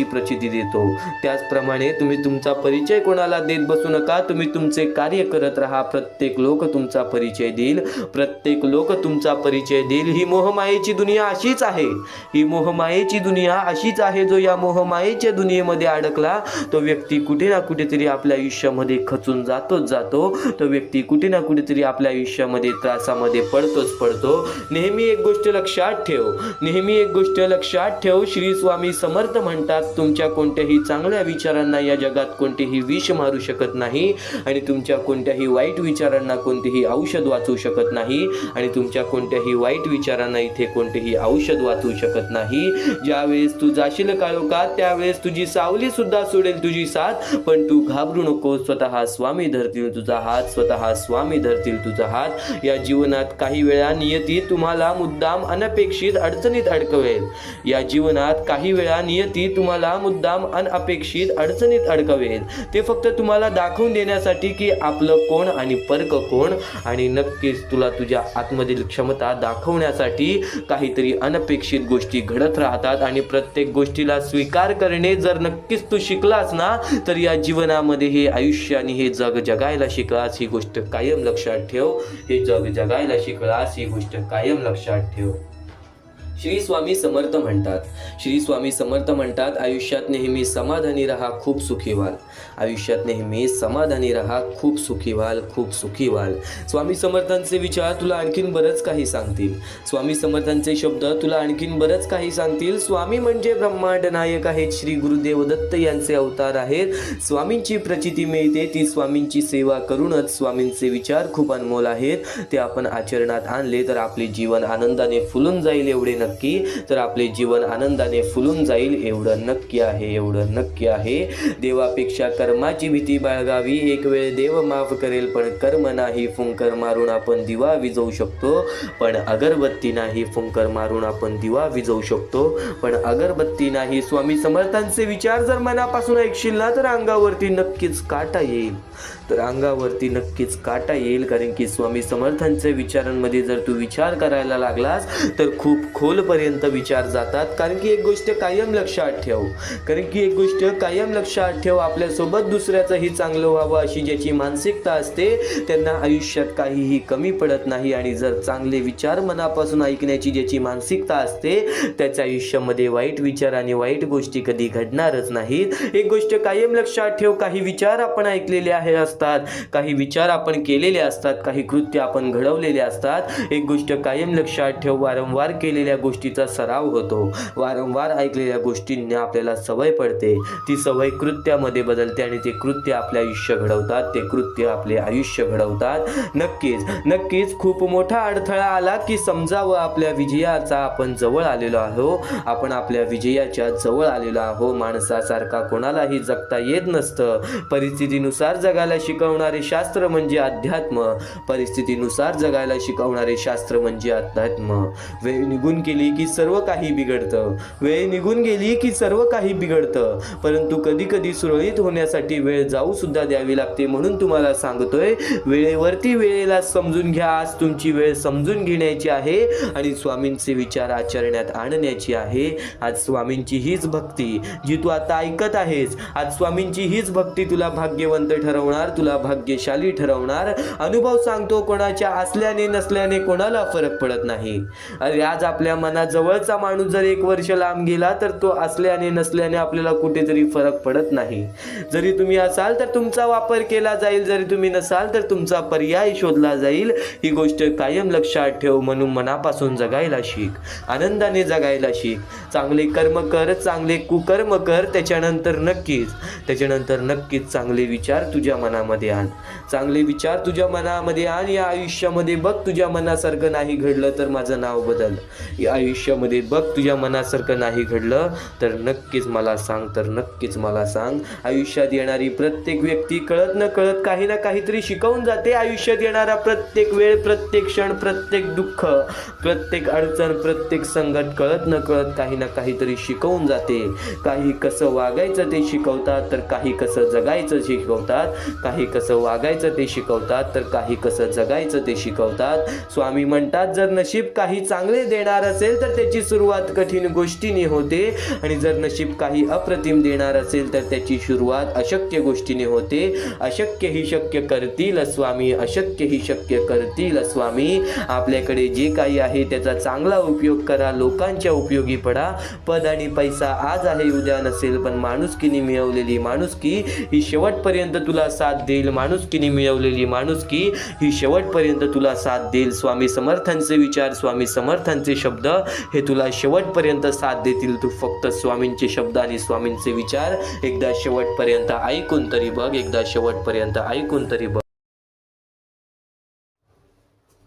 प्रचिती देतो. त्याचप्रमाणे तुम्ही तुमचा परिचय कोणाला देत बसू नका. तुम्ही तुमचे कार्य करत राहा. प्रत्येक लोक तुमचा परिचय देईल. ही मोहमायेची दुनिया अशीच आहे. जो या मोहमायेच्या दुनियेमध्ये अडकला तो व्यक्ती कुठे ना कुठेतरी आपल्या आयुष्यामध्ये खचून जातो. तो व्यक्ती कुठे ना कुठेतरी आपल्या आयुष्यामध्ये त्रासामध्ये पडतो. नेहमी एक गोष्ट लक्षात ठेव, श्री स्वामी समर्थ म्हणतात तुमच्या कोणत्याही चांगल्या विचारांना या जगात कोणतेही विष मारू शकत नाही आणि तुमच्या कोणत्याही वाईट विचारांना कोणतेही औषध वाचू शकत नाही आणि तुमच्या कोणत्याही वाईट विचारांना इथे कोणतेही औषध वाचू शकत नाही. ज्यावेळेस तू जाशील काळोखात त्यावेळेस तुझी सावली सुद्धा सोडेल तुझी साथ. पण तू घाबरू नको. स्वतः स्वामी धरतील तुझा हात. या जीवनात काही वेळा नियती तुम्हाला मुद्दाम अनपेक्षित अडचणीत अडकवेल. या जीवनात काही वेळा नियती तुम्हाला मुद्दाम अनपेक्षित अडचणीत अडकवेल. ते फक्त तुम्हाला दाखवून देण्यासाठी की आपलं कोण आणि परक कोण, आणि नक्कीच तुला तुझ्या आतमधील क्षमता दाखवण्यासाठी काहीतरी अनपेक्षित गोष्टी घडत राहतात. आणि प्रत्येक गोष्टीला स्वीकार करणे जर नक्कीच तू शिकलास ना, तर या जीवनामध्ये हे आयुष्य आणि हे जग जगायला शिकलास, ही गोष्ट कायम लक्षात ठेव. हे जग जगायला शिकलास, ही गोष्ट कायम लक्षात ठेव. श्री स्वामी समर्थ म्हणतात, आयुष्यात नेहमी समाधानी राहा, खूप सुखी व्हाल. आयुष्यात नेहमी समाधानी राहा, खूप सुखी व्हाल, खूप सुखी व्हाल. स्वामी समर्थांचे विचार तुला आणखीन बरंच काही सांगतील. स्वामी समर्थांचे शब्द तुला आणखीन बरंच काही सांगतील. स्वामी म्हणजे ब्रह्मांड नायक आहेत. श्री गुरुदेव दत्त यांचे अवतार आहेत. स्वामींची प्रचिती मिळते ती स्वामींची सेवा करूनच. स्वामींचे विचार खूप अनमोल आहेत. ते आपण आचरणात आणले तर आपले जीवन आनंदाने फुलून जाईल, एवढे नक्की. तर आपले जीवन आनंदाने फुलून जाईल, एवढं नक्की आहे, एवढं नक्की आहे. देवापेक्षा कर्माची भीती बाळगावी. एक वेळ देव माफ करेल, पण कर्म नाही. फुंकर मारून आपण दिवा विझवू शकतो, पण अगरबत्ती नाही. फुंकर मारून आपण दिवा विझवू शकतो, पण अगरबत्ती नाही. स्वामी समर्थांचे विचार जर मनापासून ऐकशील ना, तर अंगावरती नक्कीच काटा येईल. तर अंगावरती नक्कीच काटा येईल. कारण की स्वामी समर्थांच्या विचारांमध्ये जर तू विचार करायला लागलास तर खूप खोलपर्यंत विचार जातात. कारण की एक गोष्ट कायम लक्षात ठेव, आपल्यासोबत दुसऱ्याचंही चांगलं व्हावं अशी ज्याची मानसिकता असते त्यांना आयुष्यात काहीही कमी पडत नाही. आणि जर चांगले विचार मनापासून ऐकण्याची ज्याची मानसिकता असते त्याच्या आयुष्यामध्ये वाईट विचार आणि वाईट गोष्टी कधी घडणारच नाहीत. एक गोष्ट कायम लक्षात ठेव, काही विचार आपण ऐकलेले असतात, काही विचार आपण केलेले असतात, काही कृत्य आपण घडवलेले असतात. एक गोष्ट कायम लक्षात ठेव, वारंवार केलेल्या गोष्टीचा सराव होतो. वारंवार ऐकलेल्या गोष्टींना आपल्याला सवय पडते. ती सवय कृत्यामध्ये बदलते आणि ते कृत्य आपले आयुष्य घडवतात. ते कृत्य आपले आयुष्य घडवतात. नक्कीच खूप मोठा अडथळा आला की समजावं आपल्या विजयाचा आपण जवळ आलेलो आहोत. आपण आपल्या विजयाच्या जवळ आलेलो आहोत. माणसासारखा कोणालाही जगता येत नसतं. परिस्थितीनुसार जगायला शिकवणारे शास्त्र म्हणजे अध्यात्म. परिस्थितीनुसार जगायला शिकवणारे शास्त्र म्हणजे अध्यात्म. वेळ निघून गेली की सर्व काही बिघडतं. परंतु कधी कधी सुरळीत होण्यासाठी वेळ जाऊ सुद्धा द्यावी लागते. म्हणून तुम्हाला सांगतोय, वेळेवरती वेळेला समजून घ्या. आज तुमची वेळ समजून घेण्याची आहे आणि स्वामींचे विचार आचरण्यात आणण्याची आहे. आज स्वामींची हीच भक्ती जी तू आता ऐकत आहेस, आज स्वामींची हीच भक्ती तुला भाग्यवंत ठरवणार, तुला भाग्यशाली ठरवणार. अनुभव सांगतो, कोणाच्या असल्याने नसल्याने कोणाला फरक पडत नाही. अरे आज आपल्या मनाजवळचा माणूस जर 1 वर्ष लांब गेला तर तो असल्याने नसल्याने आपल्याला कुठेतरी फरक पडत नाही. जरी तुम्ही असाल तर तुमचा वापर केला जाईल, जरी तुम्ही नसाल तर तुमचा पर्याय शोधला जाईल. ही गोष्ट कायम लक्षात ठेव. म्हणून मनापासून जगायला शिक, आनंदाने जगायला शिक. चांगले कर्म कर, चांगले कुकर्म कर. त्याच्यानंतर नक्कीच चांगले विचार तुझ्या मनामध्ये आण. या आयुष्यामध्ये बघ तुझ्या मनासारखं नाही घडलं तर माझं नाव बदल. या आयुष्यामध्ये बघ तुझ्या मनासारखं नाही घडलं तर नक्कीच मला सांग. आयुष्यात येणारी प्रत्येक व्यक्ती कळत न कळत काही ना काहीतरी शिकवून जाते. आयुष्यात येणारा प्रत्येक वेळ, प्रत्येक क्षण, प्रत्येक दुःख, प्रत्येक अडचण, प्रत्येक संकट कळत न कळत काही ना काहीतरी शिकवून जाते. काही कसं वागायचं ते शिकवतात, तर काही कसं जगायचं शिकवतात. काही कसं वागायचं ते शिकवतात, तर काही कसं जगायचं ते शिकवतात. स्वामी म्हणतात, जर नशीब काही चांगले देणार असेल तर त्याची सुरुवात कठीण गोष्टीने होते, आणि जर नशीब काही अप्रतिम देणार असेल तर त्याची सुरुवात अशक्य गोष्टीने होते. अशक्य ही शक्य करतील स्वामी, अशक्य ही शक्य करतील स्वामी. आपल्याकडे जे काही आहे त्याचा चांगला उपयोग करा, लोकांच्या उपयोगी पडा. पद आणि पैसा आज आहे उद्या नसेल, पण माणुसकीने मिळवलेली माणुसकी ही शेवटपर्यंत तुला साथ देईल. माणुसकीने मिळवलेली माणुसकी ही शेवटपर्यंत तुला साथ देईल. स्वामी समर्थांचे विचार, स्वामी समर्थांचे शब्द हे तुला शेवटपर्यंत साथ देतील. तू फक्त स्वामींचे शब्द आणि स्वामींचे विचार एकदा शेवटपर्यंत ऐकून तरी बघ.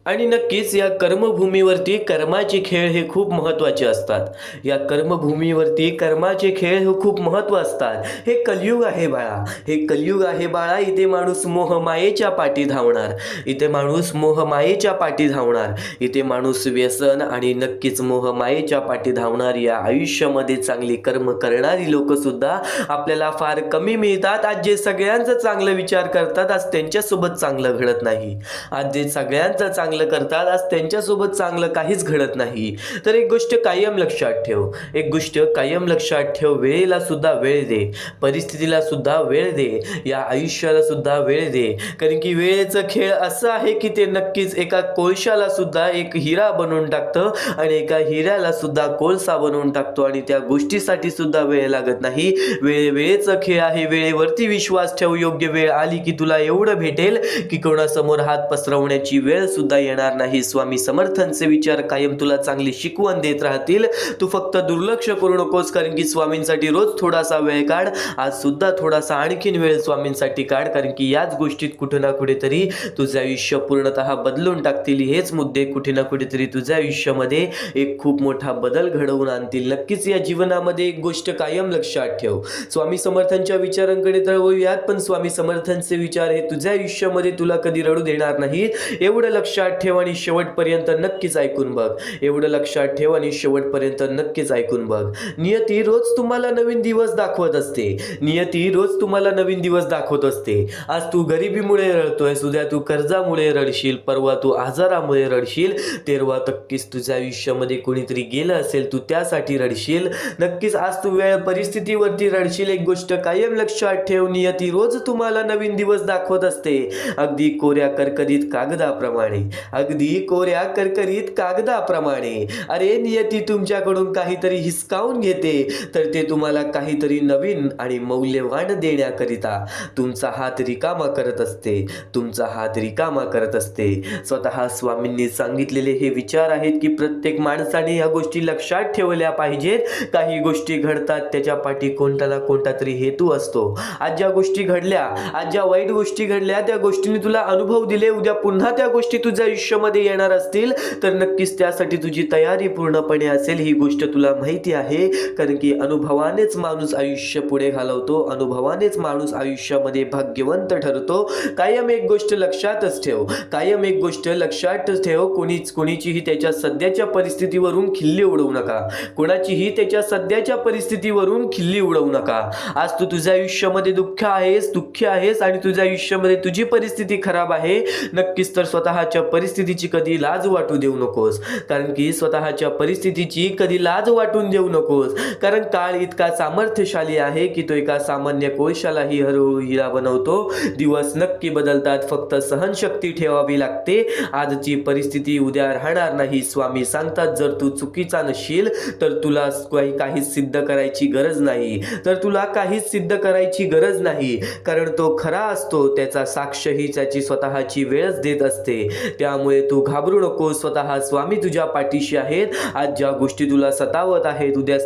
आणि नक्कीच या कर्मभूमीवरती कर्माचे खेळ हे खूप महत्त्वाचे असतात. या कर्मभूमीवरती कर्माचे खेळ हे खूप महत्त्व असतात. हे कलियुग आहे बाळा, हे कलियुग आहे बाळा. इथे माणूस मोहमायेच्या पाठी धावणार, इथे माणूस मोहमायेच्या पाठी धावणार, इथे माणूस व्यसन आणि नक्कीच मोहमायेच्या पाठी धावणार. या आयुष्यामध्ये चांगली कर्म करणारी लोकंसुद्धा आपल्याला फार कमी मिळतात. आज जे सगळ्यांचं चांगलं विचार करतात आज त्यांच्यासोबत चांगलं घडत नाही. आज जे सगळ्यांचं चांगलं करतात आज त्यांच्यासोबत चांगलं काहीच घडत नाही. तर एक गोष्ट कायम लक्षात ठेव, एक गोष्ट कायम लक्षात ठेव, वेळेला सुद्धा वेळ दे, परिस्थितीला सुद्धा वेळ दे, या आयुष्याला सुद्धा वेळ दे. कारण की वेळेचं खेळ असं आहे की ते नक्कीच एका कोळशाला सुद्धा एक हिरा बनवून टाकतं आणि एका हिऱ्याला सुद्धा कोळसा बनवून टाकतो आणि त्या गोष्टीसाठी सुद्धा वेळ लागत नाही. वेळेचं खेळ आहे. वेळेवरती विश्वास ठेव. योग्य वेळ आली की तुला एवढं भेटेल की कोणासमोर हात पसरवण्याची वेळ सुद्धा येणार नाही. स्वामी समर्थांचे विचार कायम तुला चांगली शिकवण देत राहतील. तू फक्त दुर्लक्ष करू नकोस. कारण की स्वामींसाठी रोज थोडासा वेळ काढ. आज सुद्धा थोडासा आणखीन वेळ स्वामींसाठी काढ. कारण की याच गोष्टीत कुठे ना कुठेतरी तुझं आयुष्य पूर्णतः बदलून टाकतील. हेच मुद्दे कुठे ना कुठेतरी तुझ्या आयुष्यामध्ये एक खूप मोठा बदल घडवून आणतील. नक्कीच या जीवनामध्ये एक गोष्ट कायम लक्षात ठेव. स्वामी समर्थांच्या विचारांकडे तर वळूयात, पण स्वामी समर्थांचे विचार हे तुझ्या आयुष्यामध्ये तुला कधी रडू देणार नाहीत. एवढं लक्षात ठेव आणि शेवटपर्यंत नक्कीच ऐकून बघ. एवढं लक्षात ठेव आणि शेवटपर्यंत नक्कीच ऐकून बघ. नियती रोज तुम्हाला नवीन दिवस दाखवत असते. नियती रोज तुम्हाला नवीन दिवस दाखवत असते. आज तू गरिबीमुळे रडतोयस, उद्या तू कर्जामुळे रडशील, परवा तू आजारामुळे रडशील, तेरवा नक्कीच तुझ्या आयुष्यामध्ये कोणीतरी गेलं असेल तू त्यासाठी रडशील. नक्कीच आज तू वेळ परिस्थितीवरती रडशील. एक गोष्ट कायम लक्षात ठेव, नियती रोज तुम्हाला नवीन दिवस दाखवत असते. अगदी कोऱ्या करकरीत कागदाप्रमाणे, अगदी कोऱ्या करकरीत कागदाप्रमाणे. अरे नियती तुमच्याकडून काहीतरी हिसकावून घेते तर ते तुम्हाला काहीतरी नवीन आणि मौल्यवान देण्याकरिता तुमचा हात रिकामा करत असते, तुमचा हात रिकामा करत असते. स्वतः स्वामींनी सांगितलेले हे विचार आहेत की प्रत्येक माणसाने या गोष्टी लक्षात ठेवल्या पाहिजेत. काही गोष्टी घडतात त्याच्या पाठी कोणता ना कोणता तरी हेतू असतो. आज ज्या गोष्टी घडल्या, आज ज्या वाईट गोष्टी घडल्या, त्या गोष्टींनी तुला अनुभव दिले, उद्या पुन्हा त्या गोष्टी तुझ्या आयुष्यामध्ये येणार असतील तर नक्कीच त्यासाठी तुझी तयारी पूर्णपणे असेल. ही गोष्ट तुला माहिती आहे. कारण की अनुभवानेच माणूस आयुष्य पुढे घालवतो, अनुभवानेच माणूस आयुष्यामध्ये भाग्यवंत ठरतो. कायम एक गोष्ट लक्षातच ठेव, कायम एक गोष्ट लक्षातच ठेव, कोणीचीही त्याच्या सध्याच्या परिस्थितीवरून खिल्ली उडवू नका. कोणाचीही त्याच्या सध्याच्या परिस्थितीवरून खिल्ली उडवू नका. आज तू तुझ्या आयुष्यामध्ये दुःखी आहेस आणि तुझ्या आयुष्यामध्ये तुझी परिस्थिती खराब आहे. नक्कीच तर स्वतःच्या परिस्थितीची कधी लाज वाटू देऊ नकोस. कारण की स्वतःच्या परिस्थितीची कधी लाज वाटून देऊ नकोस. कारण काळ इतका सामर्थ्यशाली आहे की तो एका सामान्य कोळशालाही हळूहळू हिरा बनवतो. दिवस नक्की बदलतात, फक्त सहनशक्ती ठेवावी लागते. आजची परिस्थिती उद्या राहणार नाही. स्वामी सांगतात जर तू चुकीचा नसशील तर तुला काहीच सिद्ध करायची गरज नाही, तर तुला काहीच सिद्ध करायची गरज नाही. कारण तो खरा असतो, त्याचा साक्षही त्याची स्वतःची वेळच देत असते. त्यामुळे तू घाबरू नको. स्वतः स्वामी तुझ्या पाठीशी आहेत. आज ज्या गोष्टी तुला सतावत आहेत उद्या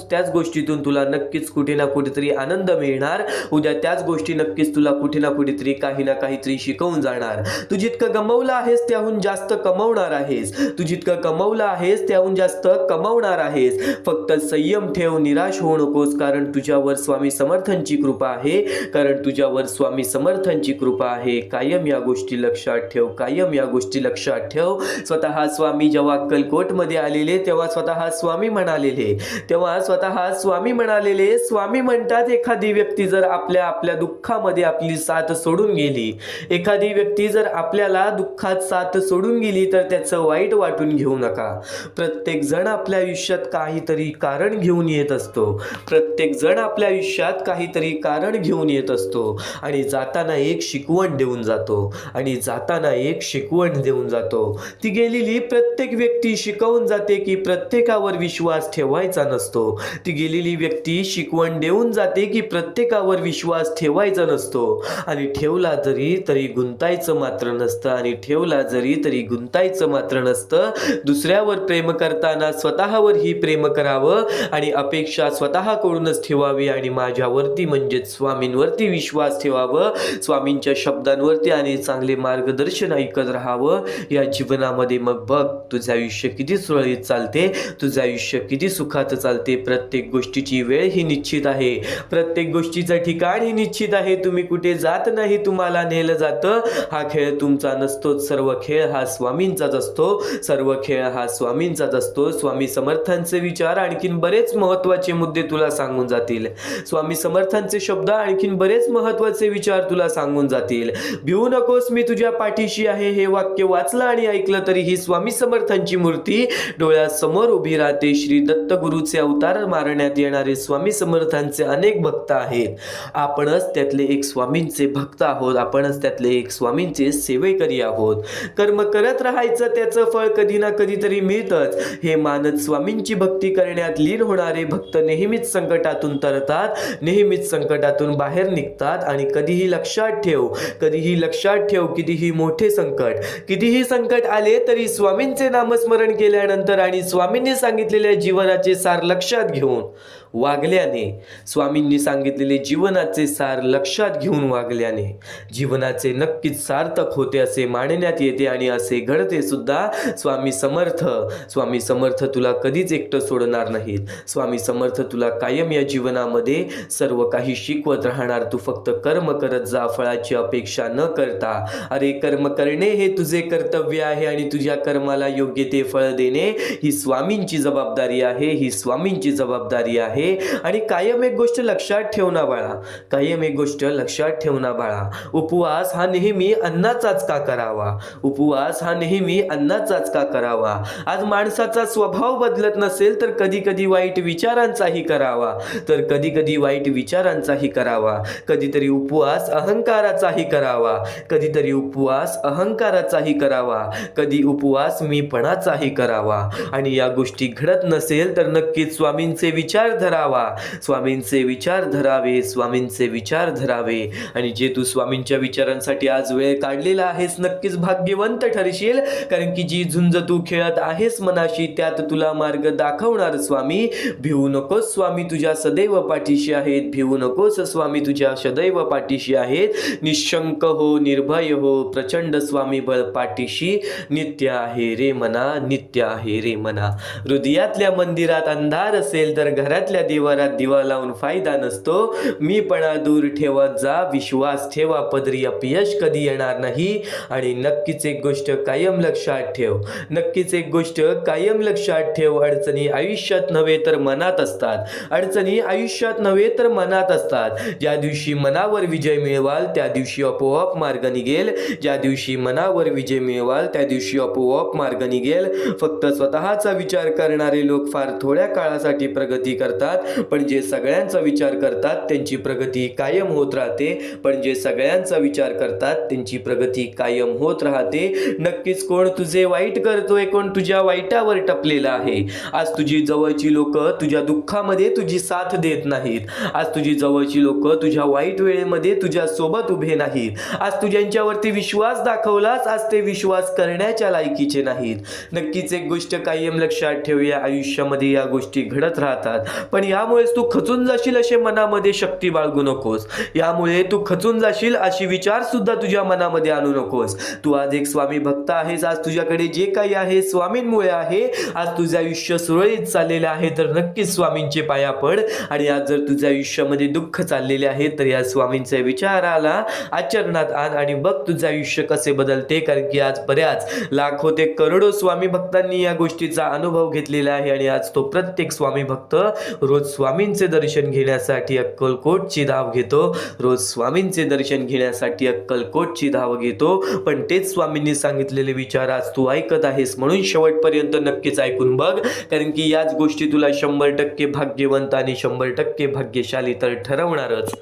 त्याच गोष्टीतून तुला नक्कीच कुठे ना कुठेतरी आनंद मिळणार. उद्या त्याच गोष्टी नक्कीच तुला कुठे ना कुठेतरी काही ना काहीतरी शिकवून जाणार. तू जितकं गमावलं आहेस त्याहून जास्त कमावणार आहेस. तू जितकं कमावलं आहेस त्याहून जास्त कमावणार आहेस. फक्त संयम ठेव, निराश होऊ नकोस. कारण तुझ्यावर स्वामी समर्थांची कृपा आहे. कारण तुझ्यावर स्वामी समर्थांची कृपा आहे. कायम या गोष्टी लक्षात ठेव, कायम या गोष्टी लक्षात ठेव. स्वतः स्वामी जेव्हा अक्कलकोटमध्ये आलेले तेव्हा स्वतः स्वामी म्हणालेले, स्वामी म्हणतात एखादी व्यक्ती जर आपल्या दुःखामध्ये आपली साथ सोडून गेली, एखादी व्यक्ती जर आपल्याला दुःखात साथ सोडून गेली तर त्याचं वाईट वाटून घेऊ नका. प्रत्येक जण आपल्या आयुष्यात काहीतरी कारण घेऊन येत असतो. प्रत्येक जण आपल्या आयुष्यात काहीतरी कारण घेऊन येत असतो आणि जाताना एक शिकवण देऊन जातो. ती गेलेली प्रत्येक व्यक्ती शिकवून जाते की प्रत्येकावर विश्वास ठेवायचा नसतो. ती गेलेली व्यक्ती शिकवण देऊन जाते की प्रत्येकावर विश्वास ठेवायचा नसतो. आणि ठेवला जरी तरी गुंतायचं मात्र नसतं. दुसऱ्यावर प्रेम करताना स्वतःवरही प्रेम करावं आणि अपेक्षा स्वतःकडूनच ठेवावी आणि माझ्यावरती म्हणजेच स्वामींवरती विश्वास ठेवावं. स्वामींच्या शब्दांवरती आणि चांगले मार्गदर्शन ऐकत राहावं. करावं या जीवनामध्ये, मग बघ तुझं आयुष्य किती सुरळीत चालते, तुझं आयुष्य किती सुखात चालते. प्रत्येक गोष्टीची वेळ ही निश्चित आहे, प्रत्येक गोष्टीचं ठिकाण ही निश्चित आहे. तुम्ही कुठे जात नाही, तुम्हाला नेलं जातं. हा खेळ तुमचा नसतोच, सर्व खेळ हा स्वामींचाच असतो, सर्व खेळ हा स्वामींचाच असतो. स्वामी समर्थांचे विचार आणखीन बरेच महत्त्वाचे मुद्दे तुला सांगून जातील. स्वामी समर्थांचे शब्द आणखीन बरेच महत्त्वाचे विचार तुला सांगून जातील. भिवू नकोस, मी तुझ्या पाठीशी आहे. हे वाक्य वाचलं आणि ऐकलं तरी ही स्वामी समर्थांची मूर्ती डोळ्यासमोर उभी राहते. श्री दत्त गुरुचे अवतार मारण्यात येणारे स्वामी समर्थांचे अनेक भक्त आहेत. आपणच त्यातले एक स्वामींचे भक्त आहोत, आपणच त्यातले एक स्वामींचे सेवेकरी आहोत. कर्म करत राहायचं, त्याचं फळ कधी ना कधीतरी मिळतंच हे मानत स्वामींची भक्ती करण्यात लीन होणारे भक्त नेहमीच संकटातून तरतात, नेहमीच संकटातून बाहेर निघतात. आणि कधीही लक्षात ठेव, कधीही लक्षात ठेव, कितीही मोठे संकट, कितीही संकट आले तरी स्वामींचे नामस्मरण केल्यानंतर आणि स्वामींनी सांगितलेल्या जीवनाचे सार लक्षात घेऊन वागल्याने, स्वामींनी सांगितलेले जीवनाचे सार लक्षात घेऊन वागल्याने जीवनाचे नक्कीच सार्थक होते असे मानण्यात येते आणि असे घडते सुद्धा. स्वामी समर्थ तुला कधीच एकटं सोडणार नाहीत. स्वामी समर्थ तुला कायम या जीवनामध्ये सर्व काही शिकवत राहणार. तू फक्त कर्म करत जा, फळाची अपेक्षा न करता. अरे कर्म करणे हे तुझे कर्तव्य आहे आणि तुझ्या कर्माला योग्य ते फळ देणे ही स्वामींची जबाबदारी आहे, ही स्वामींची जबाबदारी आहे. आणि कायम एक गोष्ट लक्षात ठेव ना बाळा, कायम एक गोष्ट लक्षात ठेव ना बाळा, उपवास हा नेहमी अन्नाचाच का करावा, उपवास हा नेहमी अन्नाचाच का करावा. आज माणसाचा स्वभाव बदलत नसेल तर कधी कधी वाईट विचारांचाही करावा, तर कधी कधी वाईट विचारांचाही करावा. कधीतरी उपवास अहंकाराचाही करावा, कधीतरी उपवास अहंकाराचाही करावा, कधी उपवास मीपणाचाही करावा. आणि या गोष्टी घडत नसेल तर नक्कीच स्वामींचे विचार धरावा, स्वामींचे विचार धरावे, स्वामींचे विचार धरावे. आणि जे तू स्वामींच्या विचारांसाठी आज वेळ काढलेला आहेस नक्कीच भाग्यवंत ठरशील, कारण की जी झुंज तू खेळत आहेस मनाशी त्यात तुला मार्ग दाखवणार स्वामी. भिवू नकोस, स्वामी तुझ्या सदैव पाठीशी आहेत. भिवू नकोस, स्वामी तुझ्या सदैव पाठीशी आहेत. निशंक हो, निर्भय हो, प्रचंड स्वामी बळ पाठीशी नित्य आहे रे मना, नित्य आहे रे मना. हृदयातल्या मंदिरात अंधार असेल तर घरातल्या देवारात दिवा लावून फायदा नसतो. मीपणा दूर ठेवत जा, विश्वास ठेवा, पदरी अपयश कधी येणार नाही. आणि नक्कीच एक गोष्ट कायम लक्षात ठेव, नक्कीच एक गोष्ट कायम लक्षात ठेव, अडचणी आयुष्यात नव्हे तर मनात असतात, अडचणी आयुष्यात नव्हे तर मनात असतात. ज्या दिवशी मनावर विजय मिळवाल त्या दिवशी आपोआप मार्ग निघेल, ज्या दिवशी मनावर विजय मिळवाल त्या दिवशी आपोआप मार्ग निघेल. फक्त स्वतःचा विचार करणारे लोक फार थोड्या काळासाठी प्रगती करतात, पण जे सगळ्यांचा विचार करतात त्यांची प्रगती कायम होत राहते, पण जे सगळ्यांचा विचार करतात त्यांची प्रगती कायम होत राहते. नक्कीच कोण तुझे वाईट करतोय, कोण तुझ्या वाईटावर टपलेला आहे. आज तुझी जवळची लोक तुझ्या दुःखामध्ये तुझी साथ देत नाहीत, आज तुझी जवळची लोक तुझ्या वाईट वेळेमध्ये तुझ्या सोबत उभे नाहीत. आज तू ज्यांच्यावरती विश्वास दाखवलास आज ते विश्वास करण्याच्या लायकीचे नाहीत. नक्कीच एक गोष्ट कायम लक्षात ठेव, या आयुष्यामध्ये या गोष्टी घडत राहतात, पण यामुळेच तू खचून जाशील असे मनामध्ये शक्ती बाळगू नकोस. यामुळे तू खचून जाशील अशी विचार सुद्धा तुझ्या मनामध्ये आणू नकोस. तू आज एक स्वामी भक्त आहेस, आज तुझ्याकडे जे काही आहे स्वामींमुळे आहे. आज तुझं आयुष्य सुरळीत चाललेलं आहे तर नक्कीच स्वामींचे पाया पड. आणि आज जर तुझ्या आयुष्यामध्ये दुःख चाललेले आहे तर या स्वामींच्या विचाराला आचरणात आण आणि बघ तुझं आयुष्य कसे बदलते. कारण की आज बऱ्याच लाखो ते करोडो स्वामी भक्तांनी या गोष्टीचा अनुभव घेतलेला आहे आणि आज तो प्रत्येक स्वामी भक्त रोज स्वामींचे दर्शन घेण्यासाठी अक्कलकोटची धाव घेतो, रोज स्वामींचे दर्शन घेण्यासाठी अक्कलकोटची धाव घेतो. पण तेच स्वामींनी सांगितलेले विचार आज तू ऐकत आहेस, म्हणून शेवटपर्यंत नक्कीच ऐकून बघ, कारण की याच गोष्टी तुला 100% भाग्यवंत आणि 100% भाग्यशाली तर ठरवणारच.